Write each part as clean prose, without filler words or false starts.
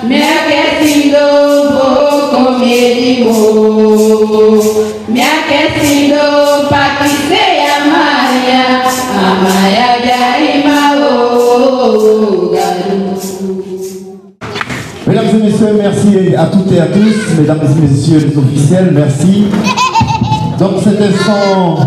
me aqueciendo con me aqueciendo pa' que sea Maya, Amaya Yaima Mesdames et messieurs, merci à toutes et à tous, mesdames et messieurs les officiels, merci. Donc cet instant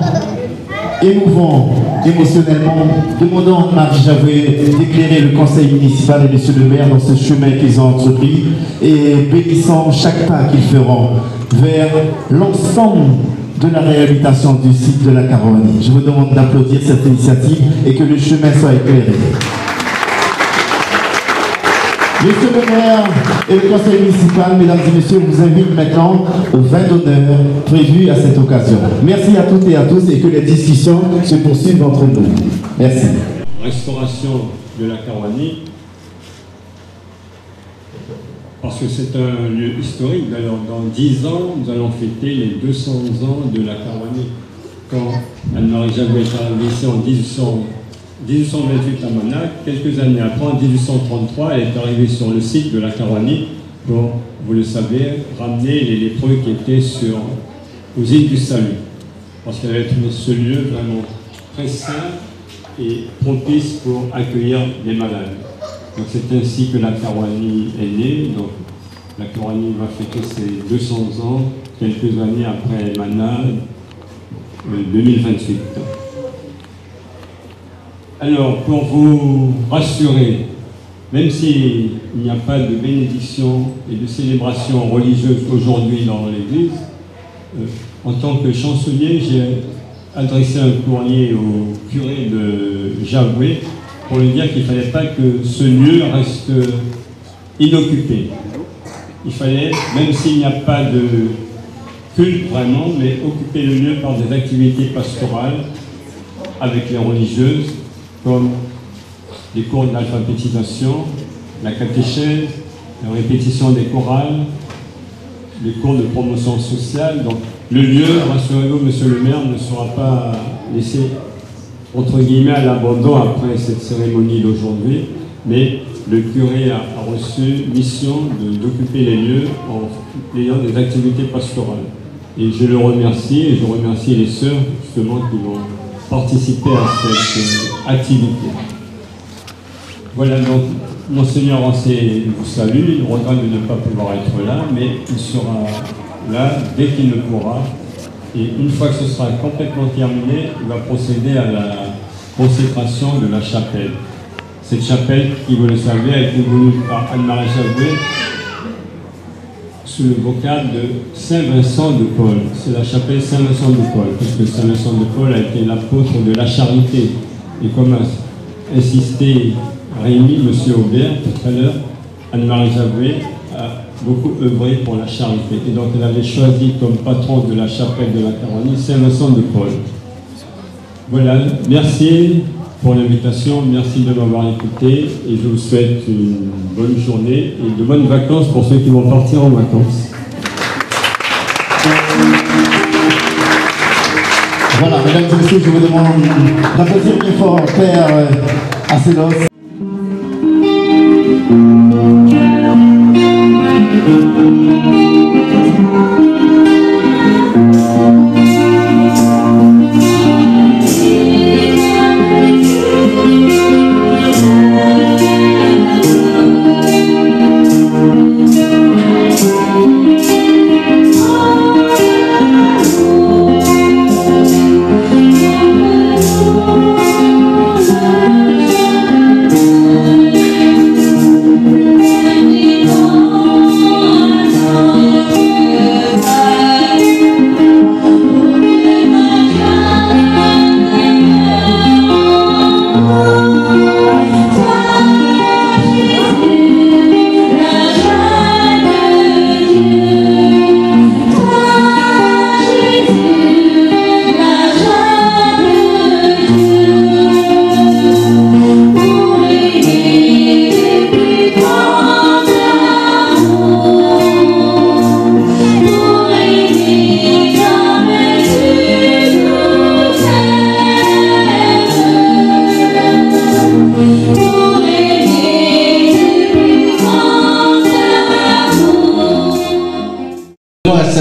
émouvant, émotionnellement, demandons à Marie Javet d'éclairer le conseil municipal et monsieur le maire dans ce chemin qu'ils ont entrepris et bénissant chaque pas qu'ils feront vers l'ensemble de la réhabilitation du site de la Caravanie. Je vous demande d'applaudir cette initiative et que le chemin soit éclairé. Monsieur le maire et le conseil municipal, mesdames et messieurs, vous invite maintenant au vin d'honneur prévu à cette occasion. Merci à toutes et à tous et que les discussions se poursuivent entre nous. Merci. Restauration de la Caravanie, parce que c'est un lieu historique. Alors, dans 10 ans, nous allons fêter les 200 ans de la Caravanie. Quand Anne-Marie Javet est arrivée ici en 1828 à Manac, quelques années après, en 1833, elle est arrivée sur le site de la Caravanie pour, vous le savez, ramener les lépreux qui étaient aux îles du Salut. Parce qu'elle avait trouvé ce lieu vraiment très sain et propice pour accueillir les malades. Donc c'est ainsi que la Caravanie est née. Donc la Caravanie va fêter ses 200 ans quelques années après Manac, 2028. Alors, pour vous rassurer, même s'il n'y a pas de bénédiction et de célébration religieuse aujourd'hui dans l'église, en tant que chancelier, j'ai adressé un courrier au curé de Javoué pour lui dire qu'il ne fallait pas que ce lieu reste inoccupé. Il fallait, même s'il n'y a pas de culte vraiment, mais occuper le lieu par des activités pastorales avec les religieuses, comme les cours d'alphabétisation, la catéchèse, la répétition des chorales, les cours de promotion sociale. Donc le lieu, rassurez-vous, monsieur le maire, ne sera pas laissé entre guillemets à l'abandon après cette cérémonie d'aujourd'hui, mais le curé a reçu mission d'occuper les lieux en ayant des activités pastorales. Et je le remercie, et je remercie les sœurs justement qui vont participer à cette activité. Voilà, donc Monseigneur Ancet vous salue, il regrette de ne pas pouvoir être là, mais il sera là dès qu'il le pourra. Et une fois que ce sera complètement terminé, il va procéder à la consécration de la chapelle. Cette chapelle, qui vous le savez, a été voulue par Anne-Marie Javet sous le vocable de Saint-Vincent de Paul. C'est la chapelle Saint-Vincent de Paul, puisque Saint-Vincent de Paul a été l'apôtre de la charité. Et comme a insisté Rémi, monsieur Aubert, tout à l'heure, Anne-Marie Javet a beaucoup œuvré pour la charité. Et donc elle avait choisi comme patron de la chapelle de la Caravanie Saint-Vincent de Paul. Voilà, merci pour l'invitation, merci de m'avoir écouté et je vous souhaite une bonne journée et de bonnes vacances pour ceux qui vont partir en vacances. Voilà, mesdames et messieurs, je vous demande d'applaudir bien fort Père Acélos.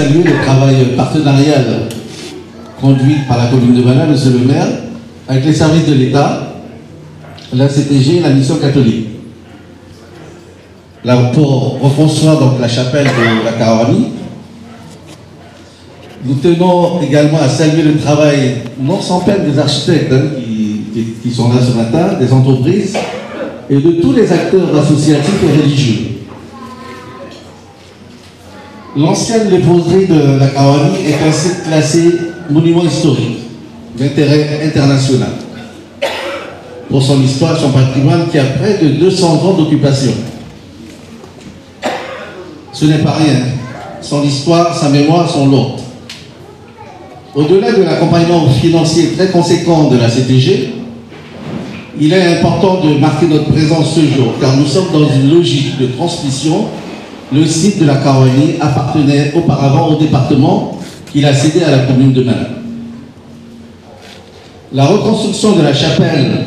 saluer le travail partenarial conduit par la commune de Mana, monsieur le maire, avec les services de l'État, la CTG et la mission catholique. Là, pour reconstruire donc la chapelle de la Karouani, nous tenons également à saluer le travail non sans peine des architectes qui sont là ce matin, des entreprises et de tous les acteurs associatifs et religieux. L'ancienne léproserie de la Karouani est ainsi classée monument historique d'intérêt international pour son histoire et son patrimoine qui a près de 200 ans d'occupation. Ce n'est pas rien. Son histoire, sa mémoire sont lourdes. Au-delà de l'accompagnement financier très conséquent de la CTG, il est important de marquer notre présence ce jour, car nous sommes dans une logique de transmission. Le site de la Karouani appartenait auparavant au département qu'il a cédé à la commune de Mana. La reconstruction de la chapelle,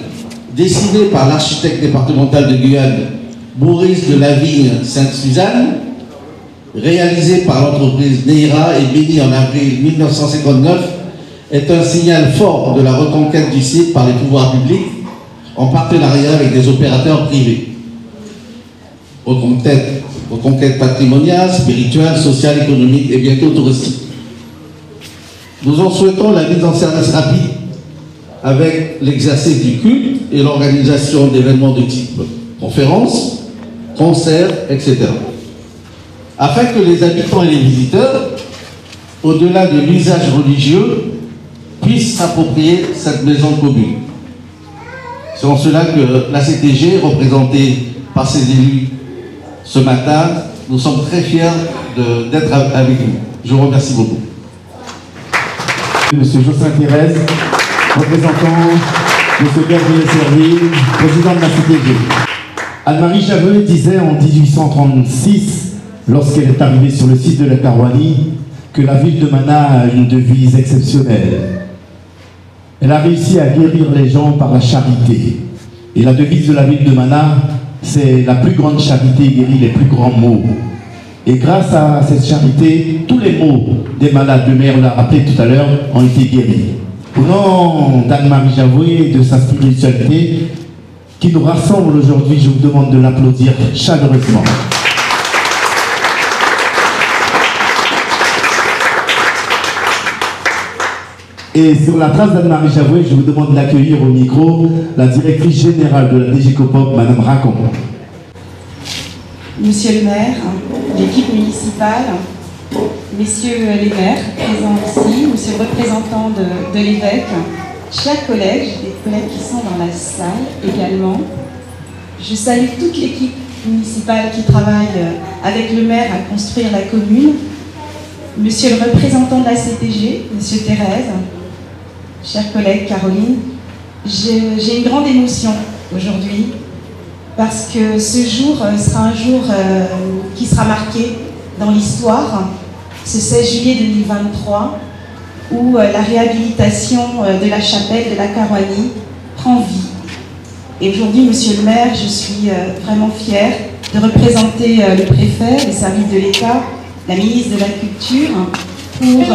décidée par l'architecte départemental de Guyane, Maurice de Lavigne Sainte-Suzanne, réalisée par l'entreprise Neira et bénie en avril 1959, est un signal fort de la reconquête du site par les pouvoirs publics en partenariat avec des opérateurs privés. Reconquête patrimoniale, spirituelle, sociale, économique et bientôt touristique. Nous en souhaitons la mise en service rapide avec l'exercice du culte et l'organisation d'événements de type conférences, concerts, etc. Afin que les habitants et les visiteurs, au-delà de l'usage religieux, puissent s'approprier cette maison commune. C'est en cela que la CTG, représentée par ses élus ce matin, nous sommes très fiers d'être avec vous. Je vous remercie beaucoup. Monsieur Jocelyn Thérèse, représentant Monsieur Gabriel Serville, président de la CTG. Anne-Marie Javeux disait en 1836, lorsqu'elle est arrivée sur le site de la Karouani, que la ville de Mana a une devise exceptionnelle. Elle a réussi à guérir les gens par la charité. Et la devise de la ville de Mana, c'est la plus grande charité guérit les plus grands maux. Et grâce à cette charité, tous les maux des malades, le maire l'a rappelé tout à l'heure, ont été guéris. Au nom d'Anne-Marie Javeux et de sa spiritualité qui nous rassemble aujourd'hui, je vous demande de l'applaudir chaleureusement. Et sur la trace d'Anne-Marie Javoué, je vous demande d'accueillir au micro la directrice générale de la DGCOPOP, Madame Racon. Monsieur le maire, l'équipe municipale, messieurs les maires présents ici, monsieur le représentant de l'évêque, chers collègues, des collègues qui sont dans la salle également, je salue toute l'équipe municipale qui travaille avec le maire à construire la commune, monsieur le représentant de la CTG, monsieur Thérèse, chers collègues, Caroline, j'ai une grande émotion aujourd'hui parce que ce jour sera un jour qui sera marqué dans l'histoire, ce 16 juillet 2023, où la réhabilitation de la chapelle de la Karouani prend vie. Et aujourd'hui, monsieur le maire, je suis vraiment fière de représenter le préfet, les services de l'État, la ministre de la Culture, pour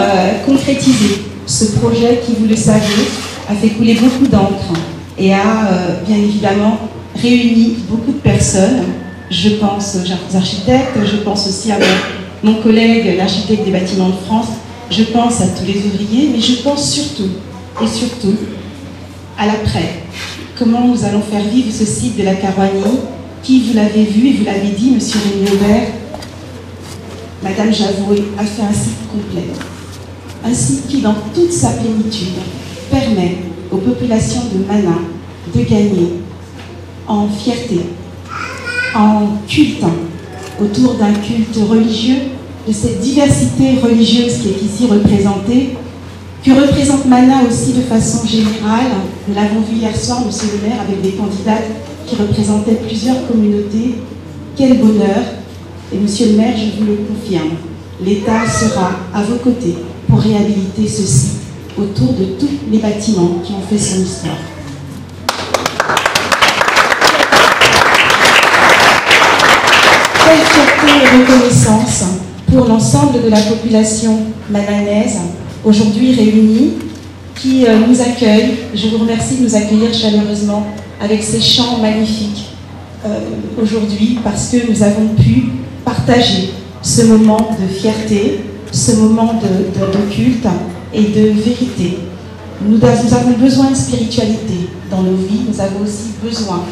concrétiser ce projet qui, vous le savez, a fait couler beaucoup d'encre et a bien évidemment réuni beaucoup de personnes. Je pense aux architectes, je pense aussi à mon collègue, l'architecte des bâtiments de France, je pense à tous les ouvriers, mais je pense surtout, et surtout, à l'après. Comment nous allons faire vivre ce site de la Karouani, qui, vous l'avez vu et vous l'avez dit, monsieur Rémi Aubert, Madame Javoué a fait un site complet. Un site qui, dans toute sa plénitude, permet aux populations de Mana de gagner en fierté, en culte, autour d'un culte religieux, de cette diversité religieuse qui est ici représentée, que représente Mana aussi de façon générale. Nous l'avons vu hier soir, monsieur le maire, avec des candidates qui représentaient plusieurs communautés. Quel bonheur! Et monsieur le maire, je vous le confirme, l'État sera à vos côtés pour réhabiliter ce site autour de tous les bâtiments qui ont fait son histoire. Quelle fierté et reconnaissance pour l'ensemble de la population mananaise, aujourd'hui réunie, qui nous accueille. Je vous remercie de nous accueillir chaleureusement avec ces chants magnifiques aujourd'hui, parce que nous avons pu partager ce moment de fierté, ce moment de culte et de vérité. Nous avons besoin de spiritualité dans nos vies. Nous avons aussi besoin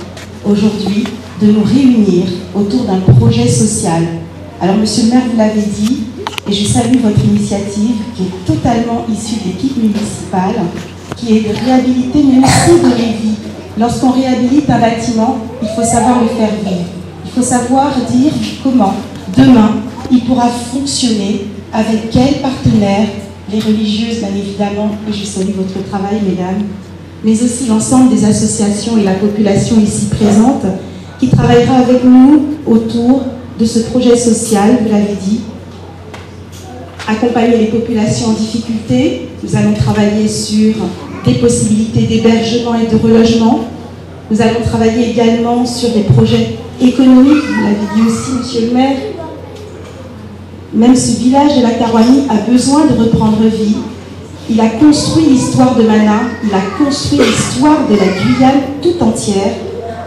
aujourd'hui de nous réunir autour d'un projet social. Alors, monsieur le maire, vous l'avez dit, et je salue votre initiative qui est totalement issue de l'équipe municipale, qui est de réhabiliter, mais aussi de les vies. Lorsqu'on réhabilite un bâtiment, il faut savoir le faire vivre. Il faut savoir dire comment, demain, il pourra fonctionner, avec quels partenaires, les religieuses, bien évidemment, et je salue votre travail, mesdames, mais aussi l'ensemble des associations et la population ici présente, qui travaillera avec nous autour de ce projet social, vous l'avez dit, accompagner les populations en difficulté. Nous allons travailler sur des possibilités d'hébergement et de relogement. Nous allons travailler également sur des projets économiques, vous l'avez dit aussi, monsieur le maire. Même ce village de la Karouani a besoin de reprendre vie. Il a construit l'histoire de Mana, il a construit l'histoire de la Guyane tout entière.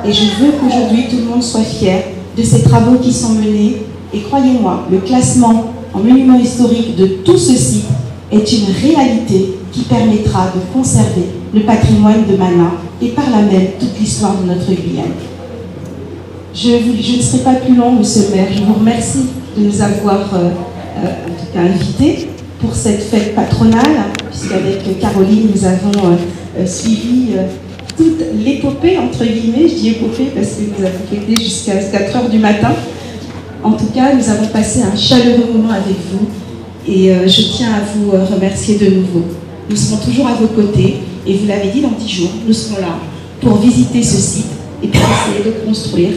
Et je veux qu'aujourd'hui tout le monde soit fier de ces travaux qui sont menés. Et croyez-moi, le classement en monument historique de tout ce site est une réalité qui permettra de conserver le patrimoine de Mana et par là même toute l'histoire de notre Guyane. Je ne serai pas plus long, monsieur le maire. Je vous remercie de nous avoir en tout cas invités pour cette fête patronale, puisqu'avec Caroline, nous avons suivi toute l'épopée, entre guillemets, je dis épopée parce que nous avons fêté jusqu'à 4 h du matin. En tout cas, nous avons passé un chaleureux moment avec vous et je tiens à vous remercier de nouveau. Nous serons toujours à vos côtés et vous l'avez dit, dans 10 jours, nous serons là pour visiter ce site et pour essayer de construire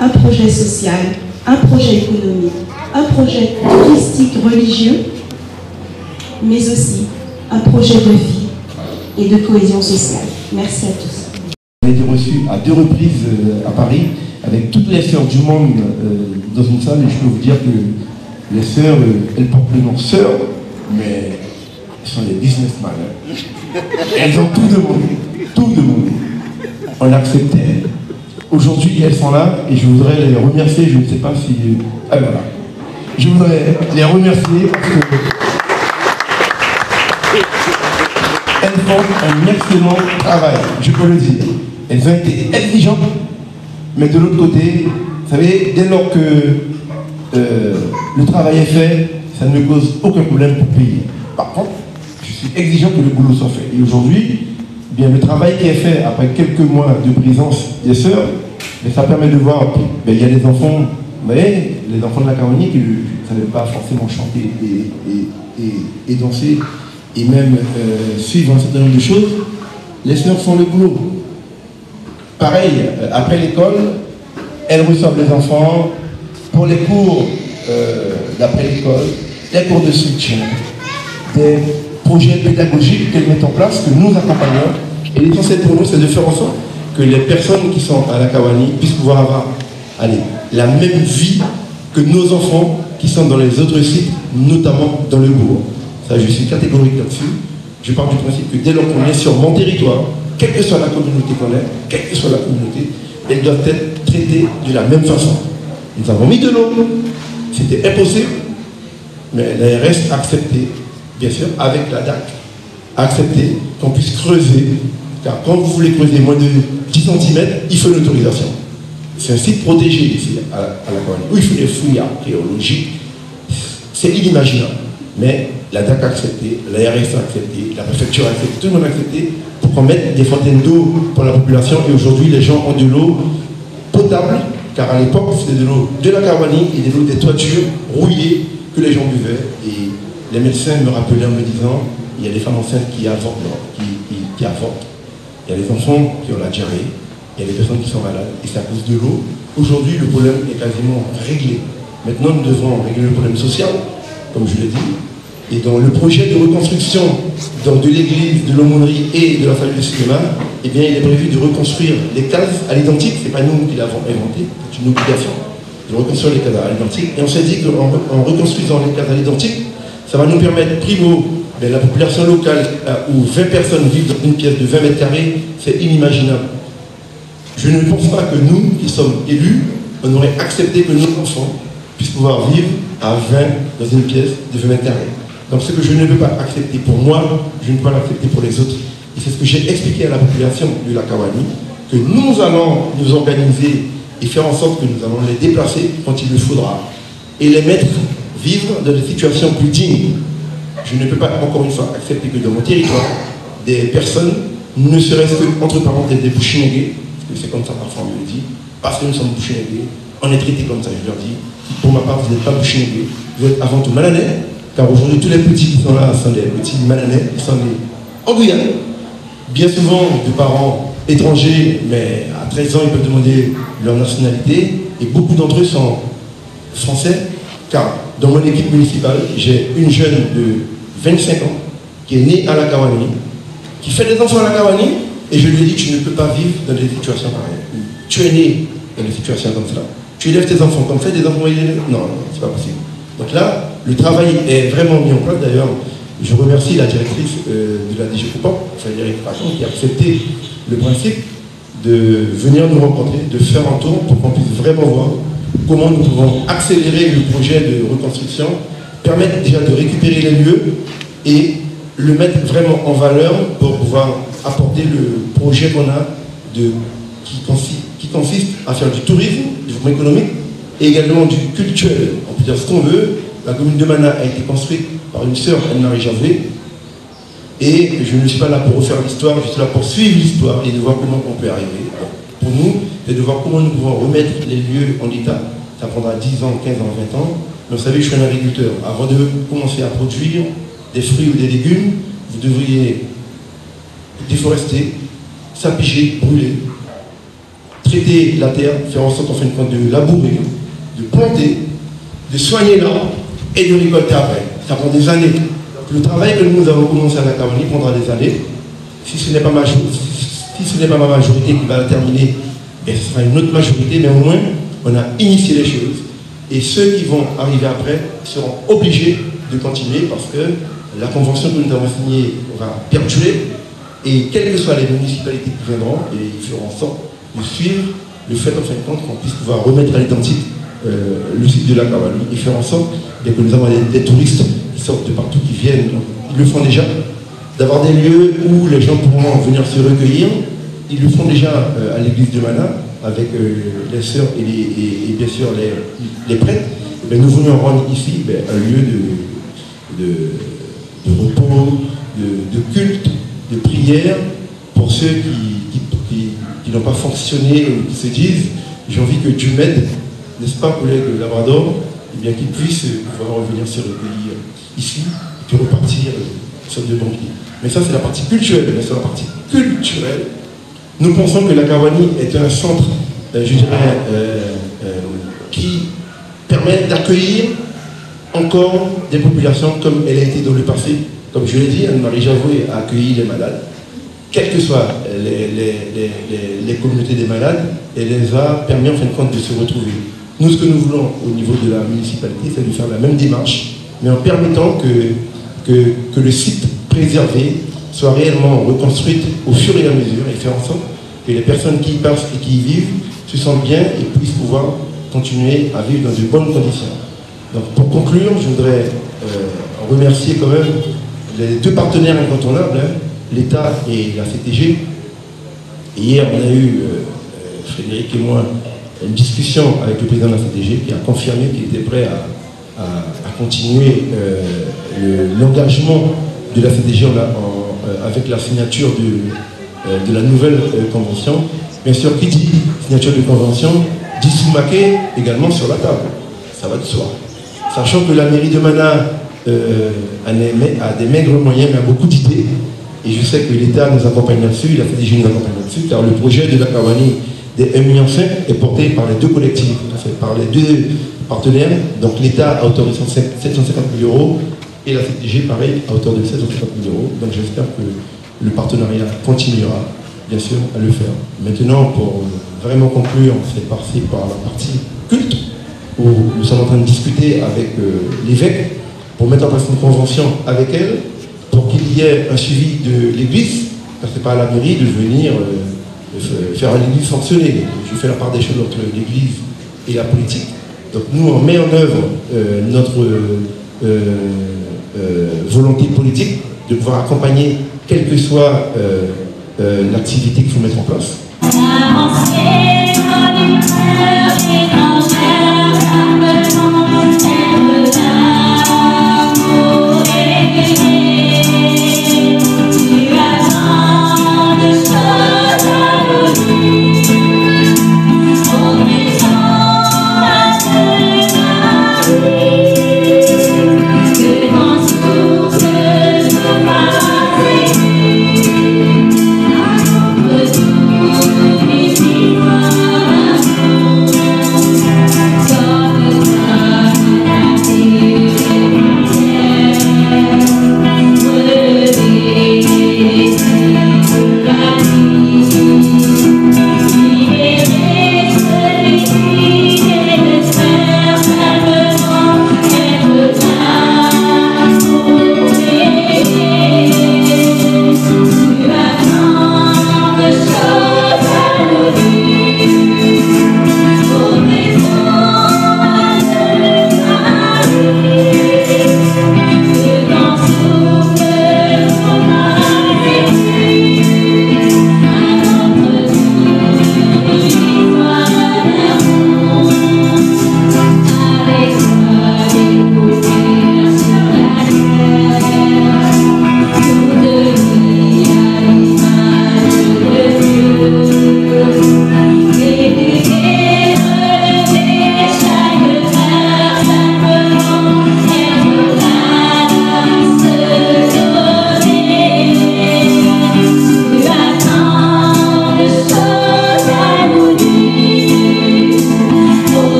un projet social, un projet économique, un projet touristique religieux, mais aussi un projet de vie et de cohésion sociale. Merci à tous. J'ai été reçu à 2 reprises à Paris avec toutes les sœurs du monde dans une salle et je peux vous dire que les sœurs, elles portent le nom sœurs, mais elles sont des businessmen. Elles ont tout demandé, tout demandé. On acceptait. Aujourd'hui, elles sont là et je voudrais les remercier. Je ne sais pas si... Ah voilà. Je voudrais les remercier parce que elles font un excellent travail, je peux le dire. Elles ont été exigeantes, mais de l'autre côté, vous savez, dès lors que le travail est fait, ça ne me cause aucun problème pour payer. Par contre, je suis exigeant que le boulot soit fait. Et aujourd'hui, bien, le travail qui est fait après quelques mois de présence des sœurs, ça permet de voir qu'il y a des enfants, vous voyez, les enfants de la Karouani qui ne savaient pas forcément chanter et danser et même suivre un certain nombre de choses. Les sœurs font le boulot. Pareil, après l'école, elles reçoivent les enfants pour les cours d'après l'école, les cours de soutien, des projets pédagogiques qu'elles mettent en place, que nous accompagnons. Et l'essentiel pour nous, c'est de faire en sorte que les personnes qui sont à la Karouani puissent pouvoir avoir la même vie que nos enfants qui sont dans les autres sites, notamment dans le bourg. Ça, je suis catégorique là-dessus. Je pars du principe que dès lors qu'on est sur mon territoire, quelle que soit la communauté qu'on est, quelle que soit la communauté, elles doivent être traitées de la même façon. Nous avons mis de l'eau, c'était impossible, mais l'ARS a accepté, bien sûr, avec la DAC, a accepté qu'on puisse creuser, car quand vous voulez creuser moins de 10 cm, il faut une autorisation. C'est un site protégé ici, à la Karouani, où il faut des fouilles archéologiques. C'est inimaginable. Mais la DAC a accepté, l'ARS a accepté, la préfecture a accepté, tout le monde a accepté pour qu'on mette des fontaines d'eau pour la population. Et aujourd'hui, les gens ont de l'eau potable, car à l'époque, c'était de l'eau de la Karouani et de l'eau des toitures rouillées que les gens buvaient. Et les médecins me rappelaient en me disant, il y a des femmes enceintes qui avortent, qui avortent. Il y a des enfants qui ont la diarrhée, il y a des personnes qui sont malades, et c'est à cause de l'eau. Aujourd'hui, le problème est quasiment réglé. Maintenant, nous devons régler le problème social, comme je l'ai dit. Et dans le projet de reconstruction de l'église, de l'aumônerie et de la salle de cinéma, eh bien, il est prévu de reconstruire les cases à l'identique. Ce n'est pas nous qui l'avons inventé, c'est une obligation. de reconstruire les cases à l'identique. Et on s'est dit qu'en reconstruisant les cases à l'identique, ça va nous permettre, primo, la population locale où 20 personnes vivent dans une pièce de 20 mètres carrés, c'est inimaginable. Je ne pense pas que nous, qui sommes élus, on aurait accepté que nos enfants puissent pouvoir vivre à 20 dans une pièce de 20 mètres carrés. Donc ce que je ne peux pas accepter pour moi, je ne peux pas l'accepter pour les autres. Et c'est ce que j'ai expliqué à la population de la Kawani, que nous allons nous organiser et faire en sorte que nous allons les déplacer quand il le faudra et les mettre vivre dans des situations plus dignes. Je ne peux pas, encore une fois, accepter que dans mon territoire, des personnes, ne serait-ce que, entre parenthèses, des bouchinégués, parce que c'est comme ça parfois on me le dit, parce que nous sommes bouchinégués, on est traités comme ça, je leur dis. Pour ma part, vous n'êtes pas bouchinégués, vous êtes avant tout malanais, car aujourd'hui, tous les petits qui sont là sont des petits malanais, ils sont nés en Guyane, bien souvent de parents étrangers, mais à 13 ans, ils peuvent demander leur nationalité, et beaucoup d'entre eux sont français, car dans mon équipe municipale, j'ai une jeune de 25 ans qui est née à la Kawani, qui fait des enfants à la Kawani, et je lui ai dit tu ne peux pas vivre dans des situations pareilles. Tu es né dans des situations comme cela. Tu élèves tes enfants comme ça, des enfants élèves. Non, c'est pas possible. Donc là, le travail est vraiment mis en place. D'ailleurs, je remercie la directrice de la DG Coupant, Frédéric Pachon, qui a accepté le principe de venir nous rencontrer, de faire un tour pour qu'on puisse vraiment voir comment nous pouvons accélérer le projet de reconstruction, permettre déjà de récupérer les lieux et le mettre vraiment en valeur pour pouvoir apporter le projet qu'on a qui consiste à faire du tourisme, du développement économique et également du culturel. On peut dire ce qu'on veut. La commune de Mana a été construite par une sœur, Anne-Marie Javé, et je ne suis pas là pour refaire l'histoire, je suis là pour suivre l'histoire et de voir comment on peut arriver. Pour nous, c'est de voir comment nous pouvons remettre les lieux en état. Ça prendra 10 ans, 15 ans, 20 ans. Mais vous savez, je suis un agriculteur. Avant de commencer à produire des fruits ou des légumes, vous devriez déforester, sapiger, brûler, traiter la terre, faire en sorte en fin de compte de labourer, de planter, de soigner l'arbre et de récolter après. Ça prend des années. Le travail que nous avons commencé à la Kawani prendra des années. Si ce n'est pas ma majorité qui va la terminer, ce sera une autre majorité, mais au moins on a initié les choses. Et ceux qui vont arriver après seront obligés de continuer parce que la convention que nous avons signée va perdurer. Et quelles que soient les municipalités qui viendront, et ils feront en sorte de suivre le fait en fin de compte qu'on puisse pouvoir remettre à l'identique le site de la Kawani et faire en sorte que nous avons des touristes qui sortent de partout, qui viennent, ils le font déjà, d'avoir des lieux où les gens pourront venir se recueillir. Ils le font déjà à l'église de Mana avec les sœurs et bien sûr les prêtres. Et nous voulions rendre ici un lieu de repos, de culte, de prière pour ceux qui n'ont pas fonctionné ou qui se disent j'ai envie que Dieu m'aide, n'est-ce pas, collègue Labrador, et bien qu'ils puissent pouvoir revenir se recueillir ici et puis repartir sur de bons pieds. Mais ça c'est la partie culturelle, mais sur la partie culturelle, nous pensons que la Kawani est un centre, je dirais, qui permet d'accueillir encore des populations comme elle a été dans le passé. Comme je l'ai dit, Anne-Marie Javoué a accueilli les malades, quelles que soient les communautés des malades, et les a permis en fin de compte de se retrouver. Nous, ce que nous voulons au niveau de la municipalité, c'est de faire la même démarche, mais en permettant que le site préservé soit réellement reconstruit au fur et à mesure et faire en sorte que les personnes qui y passent et qui y vivent se sentent bien et puissent pouvoir continuer à vivre dans de bonnes conditions. Donc pour conclure, je voudrais remercier quand même les deux partenaires incontournables, l'État et la CTG. Et hier, on a eu, Frédéric et moi, une discussion avec le président de la CTG qui a confirmé qu'il était prêt à continuer l'engagement de la CTG avec la signature de la nouvelle convention. Bien sûr, qui dit signature de convention, dit Soumaké également sur la table. Ça va de soi. Sachant que la mairie de Mana a des maigres moyens, mais a beaucoup d'idées. Et je sais que l'État nous accompagne là-dessus, la CTG nous accompagne là-dessus, car le projet de la Kawani des 1,5 million est porté par les deux collectivités, par les deux partenaires. Donc l'État à hauteur de 750 000 € et la CTG, pareil, à hauteur de 750 000 €. Donc j'espère que le partenariat continuera, bien sûr, à le faire. Maintenant, pour vraiment conclure, c'est passé par la partie culte. où nous sommes en train de discuter avec l'évêque pour mettre en place une convention avec elle pour qu'il y ait un suivi de l'église, parce que ce n'est pas à la mairie de venir faire l'église fonctionner. Je fais la part des choses entre l'église et la politique. Donc nous, on met en œuvre notre volonté politique de pouvoir accompagner quelle que soit l'activité qu'il faut mettre en place.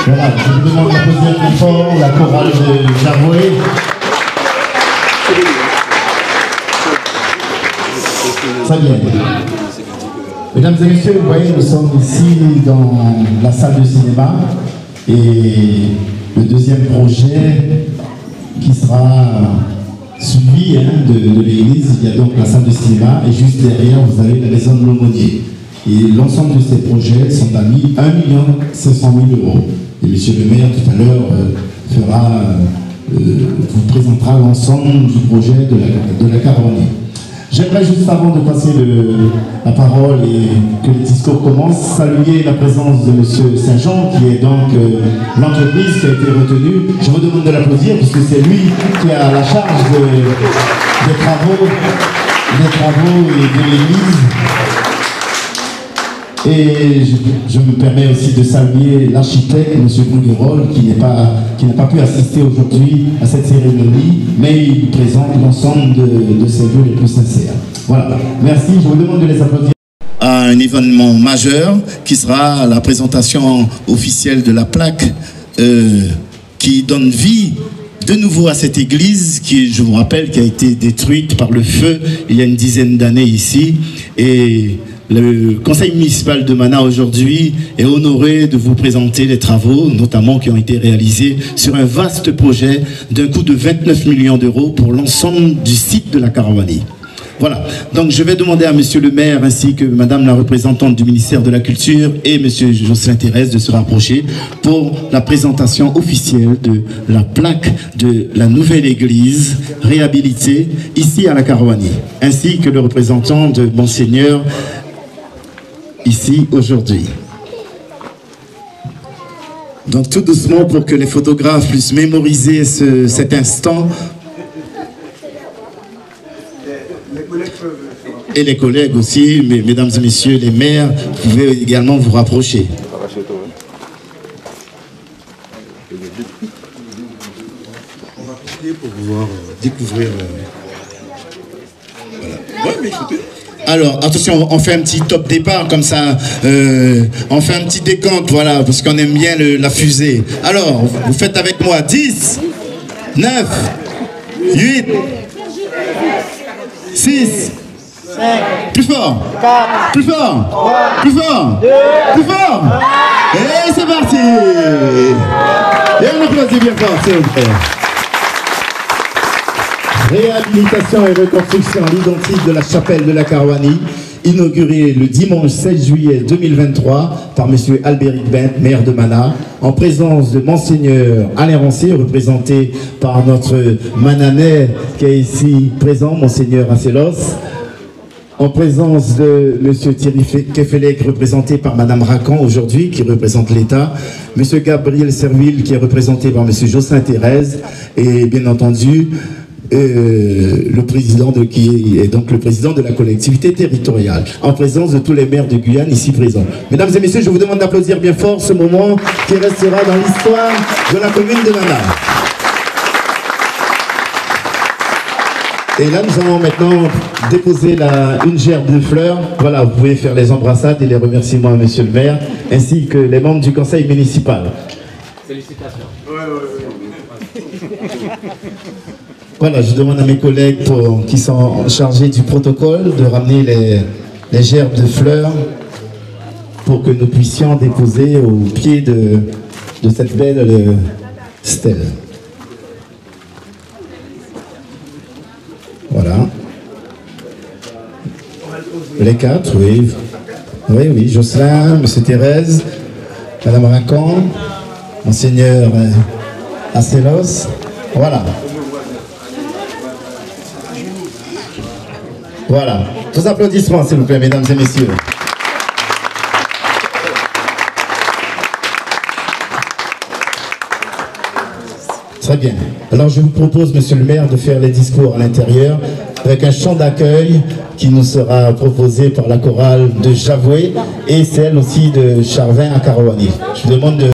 Voilà, je vous demande d'applaudir très fort la chorale de Jaroué. Très bien. Mesdames et messieurs, vous voyez, nous sommes ici dans la salle de cinéma et le deuxième projet qui sera suivi de l'église, il y a donc la salle de cinéma et juste derrière vous avez la maison de l'aumônier. Et l'ensemble de ces projets sont à 1 500 000 €. Et monsieur le maire tout à l'heure vous présentera l'ensemble du projet de la Caronie. J'aimerais juste avant de passer la parole et que le discours commence, saluer la présence de monsieur Saint-Jean qui est donc l'entreprise qui a été retenue. Je vous demande de l'applaudir puisque c'est lui qui a la charge des travaux et de l'église. Et je me permets aussi de saluer l'architecte, M. Bouguerol, qui n'a pas pu assister aujourd'hui à cette cérémonie, mais il présente l'ensemble de ses vœux les plus sincères. Voilà, merci, je vous demande de les applaudir. À un événement majeur qui sera la présentation officielle de la plaque qui donne vie de nouveau à cette église qui, je vous rappelle, qui a été détruite par le feu il y a une dizaine d'années ici. Et le conseil municipal de Mana aujourd'hui est honoré de vous présenter les travaux, notamment qui ont été réalisés sur un vaste projet d'un coût de 29 millions d'euros pour l'ensemble du site de la Caravanie. Voilà, donc je vais demander à monsieur le maire ainsi que madame la représentante du ministère de la Culture et monsieur Jocelyn Thérèse de se rapprocher pour la présentation officielle de la plaque de la nouvelle église réhabilitée ici à la Caravanie, ainsi que le représentant de Monseigneur ici aujourd'hui. Donc tout doucement pour que les photographes puissent mémoriser cet instant. Et les collègues aussi, mesdames et messieurs les maires, vous pouvez également vous rapprocher. On va prier pour pouvoir découvrir. Voilà. Ouais, mais alors, attention, on fait un petit top départ comme ça. On fait un petit décompte, voilà, parce qu'on aime bien la fusée. Alors, vous faites avec moi 10, 9, 8, 6, 5, plus fort, 4, plus fort, 3, plus fort, 2, plus fort. Et c'est parti. Et on applaudit bien fort, s'il vous plaît. Réhabilitation et reconstruction à l'identique de la chapelle de la Karouani, inaugurée le dimanche 16 juillet 2023 par M. Albéric Bent, maire de Mana, en présence de Monseigneur Alain Rancier, représenté par notre Mananais qui est ici présent, Monseigneur Acelos, en présence de M. Thierry Kefelec, représenté par Mme Racan aujourd'hui, qui représente l'État, M. Gabriel Serville, qui est représenté par M. Jocelyn Thérèse, et bien entendu, le président qui est donc le président de la collectivité territoriale, en présence de tous les maires de Guyane ici présents. Mesdames et messieurs, je vous demande d'applaudir bien fort ce moment qui restera dans l'histoire de la commune de Mana. Et là, nous allons maintenant déposer une gerbe de fleurs. Voilà, vous pouvez faire les embrassades et les remerciements à monsieur le maire, ainsi que les membres du conseil municipal. Félicitations. Voilà, je demande à mes collègues qui sont chargés du protocole de ramener les gerbes de fleurs pour que nous puissions déposer au pied de cette belle stèle. Voilà. Les quatre, oui. Oui, oui, Jocelyn, M. Thérèse, Mme Racan, Monseigneur Acelos. Voilà. Voilà. Tous applaudissements, s'il vous plaît, mesdames et messieurs. Très bien. Alors, je vous propose, monsieur le maire, de faire les discours à l'intérieur avec un chant d'accueil qui nous sera proposé par la chorale de Javoué et celle aussi de Charvin à Karouani. Je vous demande de...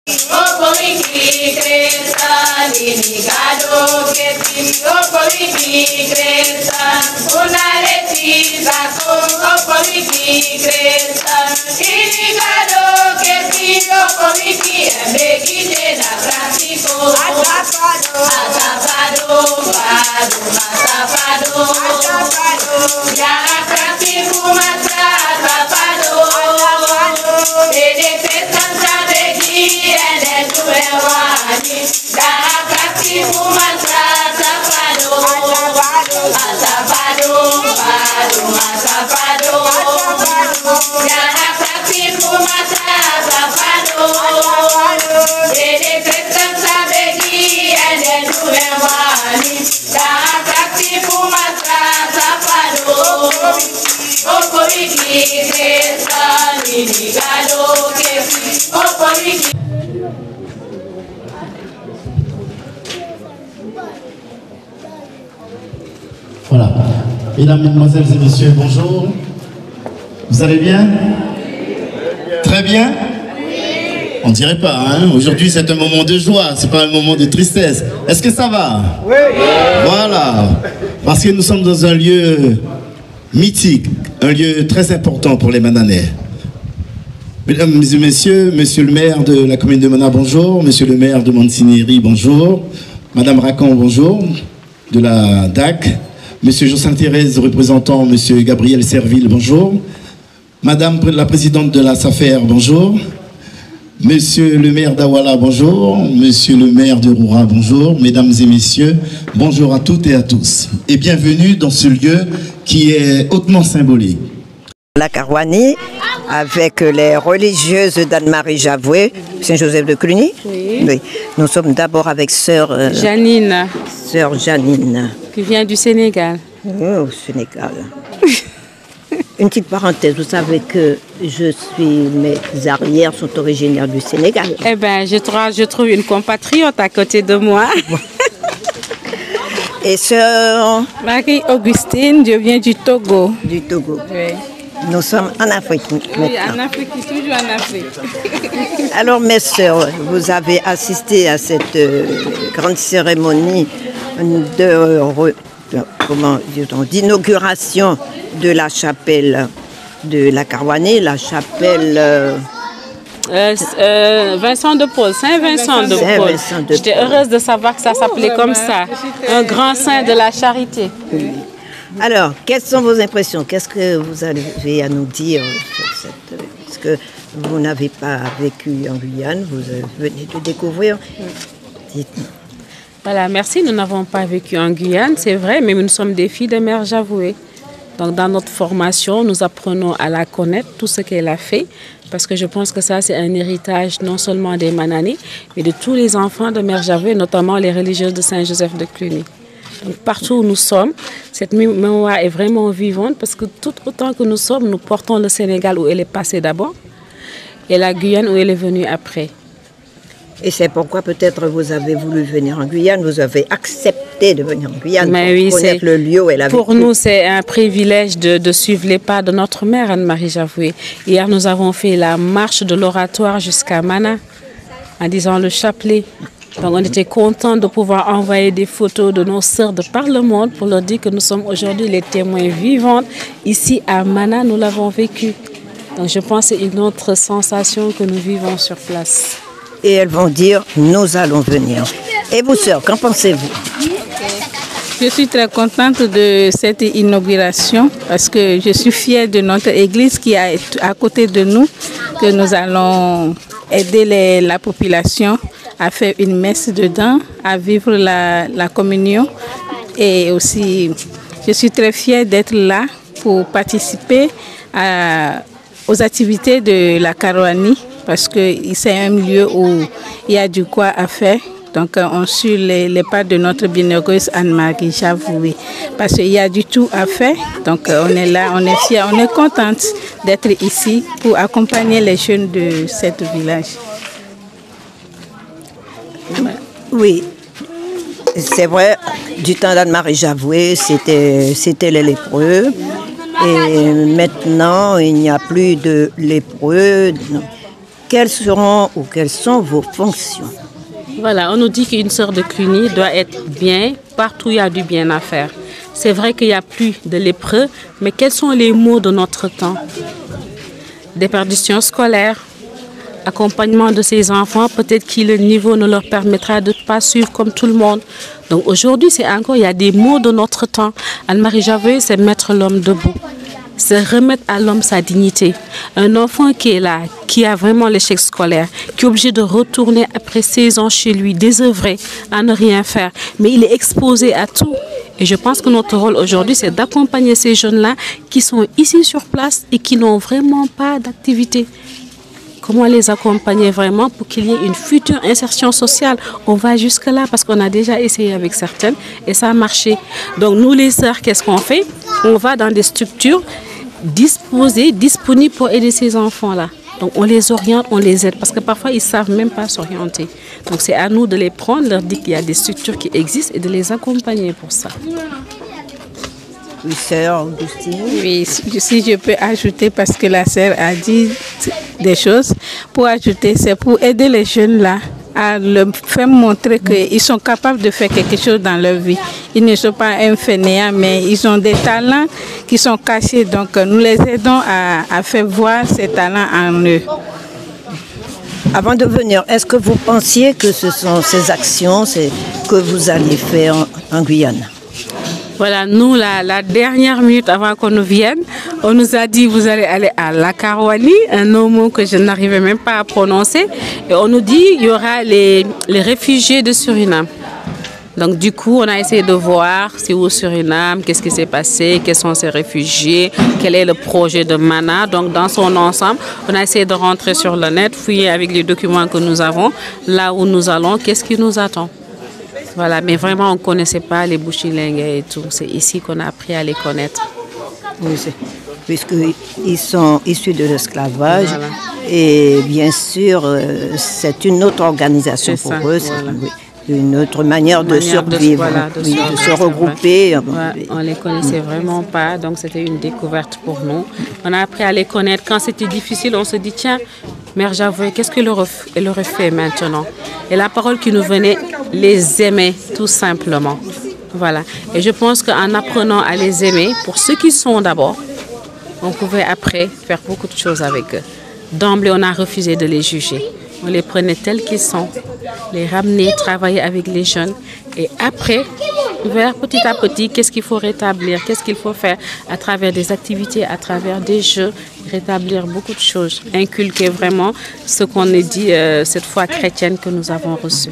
Voilà. Mesdames, Mesdemoiselles et Messieurs, bonjour. Vous allez bien? Très bien? On dirait pas, hein? Aujourd'hui, c'est un moment de joie, c'est pas un moment de tristesse. Est-ce que ça va? Oui. Voilà. Parce que nous sommes dans un lieu mythique, un lieu très important pour les Mananais. Mesdames et messieurs, monsieur le maire de la commune de Mana, bonjour. Monsieur le maire de Montigny, bonjour. Madame Racan, bonjour. De la DAC. Monsieur Jocelyn Thérèse, représentant monsieur Gabriel Serville, bonjour. Madame la présidente de la SAFER, bonjour. Monsieur le maire d'Awala, bonjour. Monsieur le maire de Roura, bonjour. Mesdames et messieurs, bonjour à toutes et à tous. Et bienvenue dans ce lieu qui est hautement symbolique. La Karouani, avec les religieuses d'Anne-Marie Javoué, Saint-Joseph de Cluny. Oui. Oui. Nous sommes d'abord avec sœur Janine. Sœur Janine. Qui vient du Sénégal. Oui, au Sénégal. Une petite parenthèse, vous savez que mes arrières sont originaires du Sénégal. Eh bien, je trouve une compatriote à côté de moi. Et sœur Marie-Augustine, je viens du Togo. Du Togo. Oui. Nous sommes en Afrique maintenant. Oui, en Afrique, toujours en Afrique. Alors, mes sœurs, vous avez assisté à cette grande cérémonie d'inauguration de la chapelle de la Karouani, la chapelle... Vincent de Paul, Saint-Vincent de Paul. J'étais heureuse de savoir que ça s'appelait comme ça, un grand saint de la charité. Oui. Alors, quelles sont vos impressions? Qu'est-ce que vous avez à nous dire sur cette... Parce que vous n'avez pas vécu en Guyane, vous venez de découvrir. Dites-nous. Voilà, merci. Nous n'avons pas vécu en Guyane, c'est vrai, mais nous sommes des filles de Mère Javoué. Donc, dans notre formation, nous apprenons à la connaître, tout ce qu'elle a fait, parce que je pense que ça, c'est un héritage non seulement des Manani, mais de tous les enfants de Mère Javoué, notamment les religieuses de Saint-Joseph de Cluny. Donc, partout où nous sommes, cette mémoire est vraiment vivante, parce que tout autant que nous sommes, nous portons le Sénégal où elle est passée d'abord, et la Guyane où elle est venue après. Et c'est pourquoi peut-être vous avez voulu venir en Guyane, vous avez accepté de venir en Guyane pour connaître le lieu où elle a vécu. Pour nous, c'est un privilège de suivre les pas de notre mère, Anne-Marie Javoué. Hier, nous avons fait la marche de l'oratoire jusqu'à Mana, en disant le chapelet. Donc, on était contents de pouvoir envoyer des photos de nos sœurs de par le monde pour leur dire que nous sommes aujourd'hui les témoins vivants. Ici, à Mana, nous l'avons vécu. Donc, je pense que c'est une autre sensation que nous vivons sur place. Et elles vont dire, nous allons venir. Et vous, sœurs, qu'en pensez-vous? Je suis très contente de cette inauguration parce que je suis fière de notre église qui est à côté de nous, que nous allons aider la population à faire une messe dedans, à vivre la communion. Et aussi, je suis très fière d'être là pour participer aux activités de la Karouani, parce que c'est un lieu où il y a du quoi à faire. Donc, on suit les pas de notre bienheureuse Anne-Marie Javoué, parce qu'il y a du tout à faire. Donc, on est là, on est fiers, on est contente d'être ici pour accompagner les jeunes de ce village. Oui, c'est vrai, du temps d'Anne-Marie Javoué, c'était les lépreux. Et maintenant, il n'y a plus de lépreux. Quelles sont vos fonctions? Voilà, on nous dit qu'une sœur de Cluny doit être bien partout où il y a du bien à faire. C'est vrai qu'il n'y a plus de lépreux, mais quels sont les maux de notre temps? Déperdition scolaire, accompagnement de ces enfants, peut-être que le niveau ne leur permettra de ne pas suivre comme tout le monde. Donc aujourd'hui, il y a des maux de notre temps. Anne-Marie Javoué, c'est mettre l'homme debout. C'est remettre à l'homme sa dignité. Un enfant qui est là, qui a vraiment l'échec scolaire, qui est obligé de retourner après 16 ans chez lui, désœuvré, à ne rien faire, mais il est exposé à tout. Et je pense que notre rôle aujourd'hui, c'est d'accompagner ces jeunes-là qui sont ici sur place et qui n'ont vraiment pas d'activité. Comment les accompagner vraiment pour qu'il y ait une future insertion sociale? On va jusque-là parce qu'on a déjà essayé avec certaines et ça a marché. Donc nous les sœurs, qu'est-ce qu'on fait? On va dans des structures disponibles pour aider ces enfants-là. Donc on les oriente, on les aide parce que parfois ils ne savent même pas s'orienter. Donc c'est à nous de les prendre, leur dire qu'il y a des structures qui existent et de les accompagner pour ça. Oui, sœur Augustine. Oui, si je peux ajouter, parce que la sœur a dit des choses, pour ajouter, c'est pour aider les jeunes là à leur faire montrer qu'ils sont capables de faire quelque chose dans leur vie. Ils ne sont pas un fainéant, mais ils ont des talents qui sont cachés. Donc nous les aidons à faire voir ces talents en eux. Avant de venir, est-ce que vous pensiez que ce sont ces actions que vous alliez faire en Guyane? Voilà, nous, la dernière minute avant qu'on nous vienne, on nous a dit vous allez aller à la Karouani, un mot que je n'arrivais même pas à prononcer. Et on nous dit il y aura les réfugiés de Suriname. Donc du coup, on a essayé de voir c'est où Suriname, qu'est-ce qui s'est passé, quels sont ces réfugiés, quel est le projet de Mana. Donc dans son ensemble, on a essayé de rentrer sur le net, fouiller avec les documents que nous avons, là où nous allons, qu'est-ce qui nous attend. Voilà, mais vraiment, on ne connaissait pas les Bushilingues et tout. C'est ici qu'on a appris à les connaître. Oui, puisqu'ils sont issus de l'esclavage. Voilà. Et bien sûr, c'est une autre organisation pour eux. Voilà. Oui. une autre manière de survivre, de se regrouper. Ouais, on ne les connaissait vraiment pas, donc c'était une découverte pour nous. On a appris à les connaître. Quand c'était difficile, on se dit, tiens, Mère Javoué, qu'est-ce qu'elle aurait fait maintenant? Et la parole qui nous venait, les aimer, tout simplement. Voilà. Et je pense qu'en apprenant à les aimer, pour ceux qui sont d'abord, on pouvait après faire beaucoup de choses avec eux. D'emblée, on a refusé de les juger. On les prenait tels qu'ils sont, les ramener, travailler avec les jeunes. Et après, vers petit à petit, qu'est-ce qu'il faut rétablir, qu'est-ce qu'il faut faire à travers des activités, à travers des jeux, rétablir beaucoup de choses, inculquer vraiment ce qu'on a dit, cette foi chrétienne que nous avons reçue.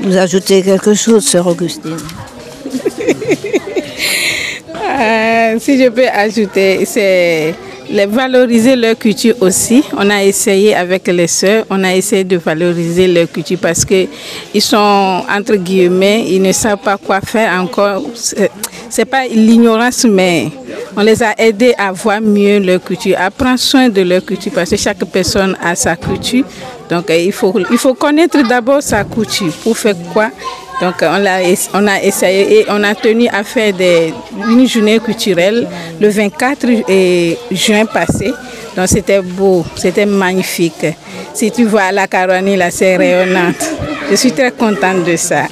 Vous ajoutez quelque chose, sœur Augustine? Si je peux ajouter, c'est valoriser leur culture aussi. On a essayé avec les sœurs, on a essayé de valoriser leur culture parce qu'ils sont, entre guillemets, ils ne savent pas quoi faire encore. C'est pas l'ignorance, mais on les a aidés à voir mieux leur culture, à prendre soin de leur culture parce que chaque personne a sa culture. Donc il faut connaître d'abord sa culture. Pour faire quoi? Donc on a essayé et on a tenu à faire une journée culturelle le 24 juin passé. Donc c'était beau, c'était magnifique. Si tu vois la Caronie là, c'est rayonnante. Je suis très contente de ça.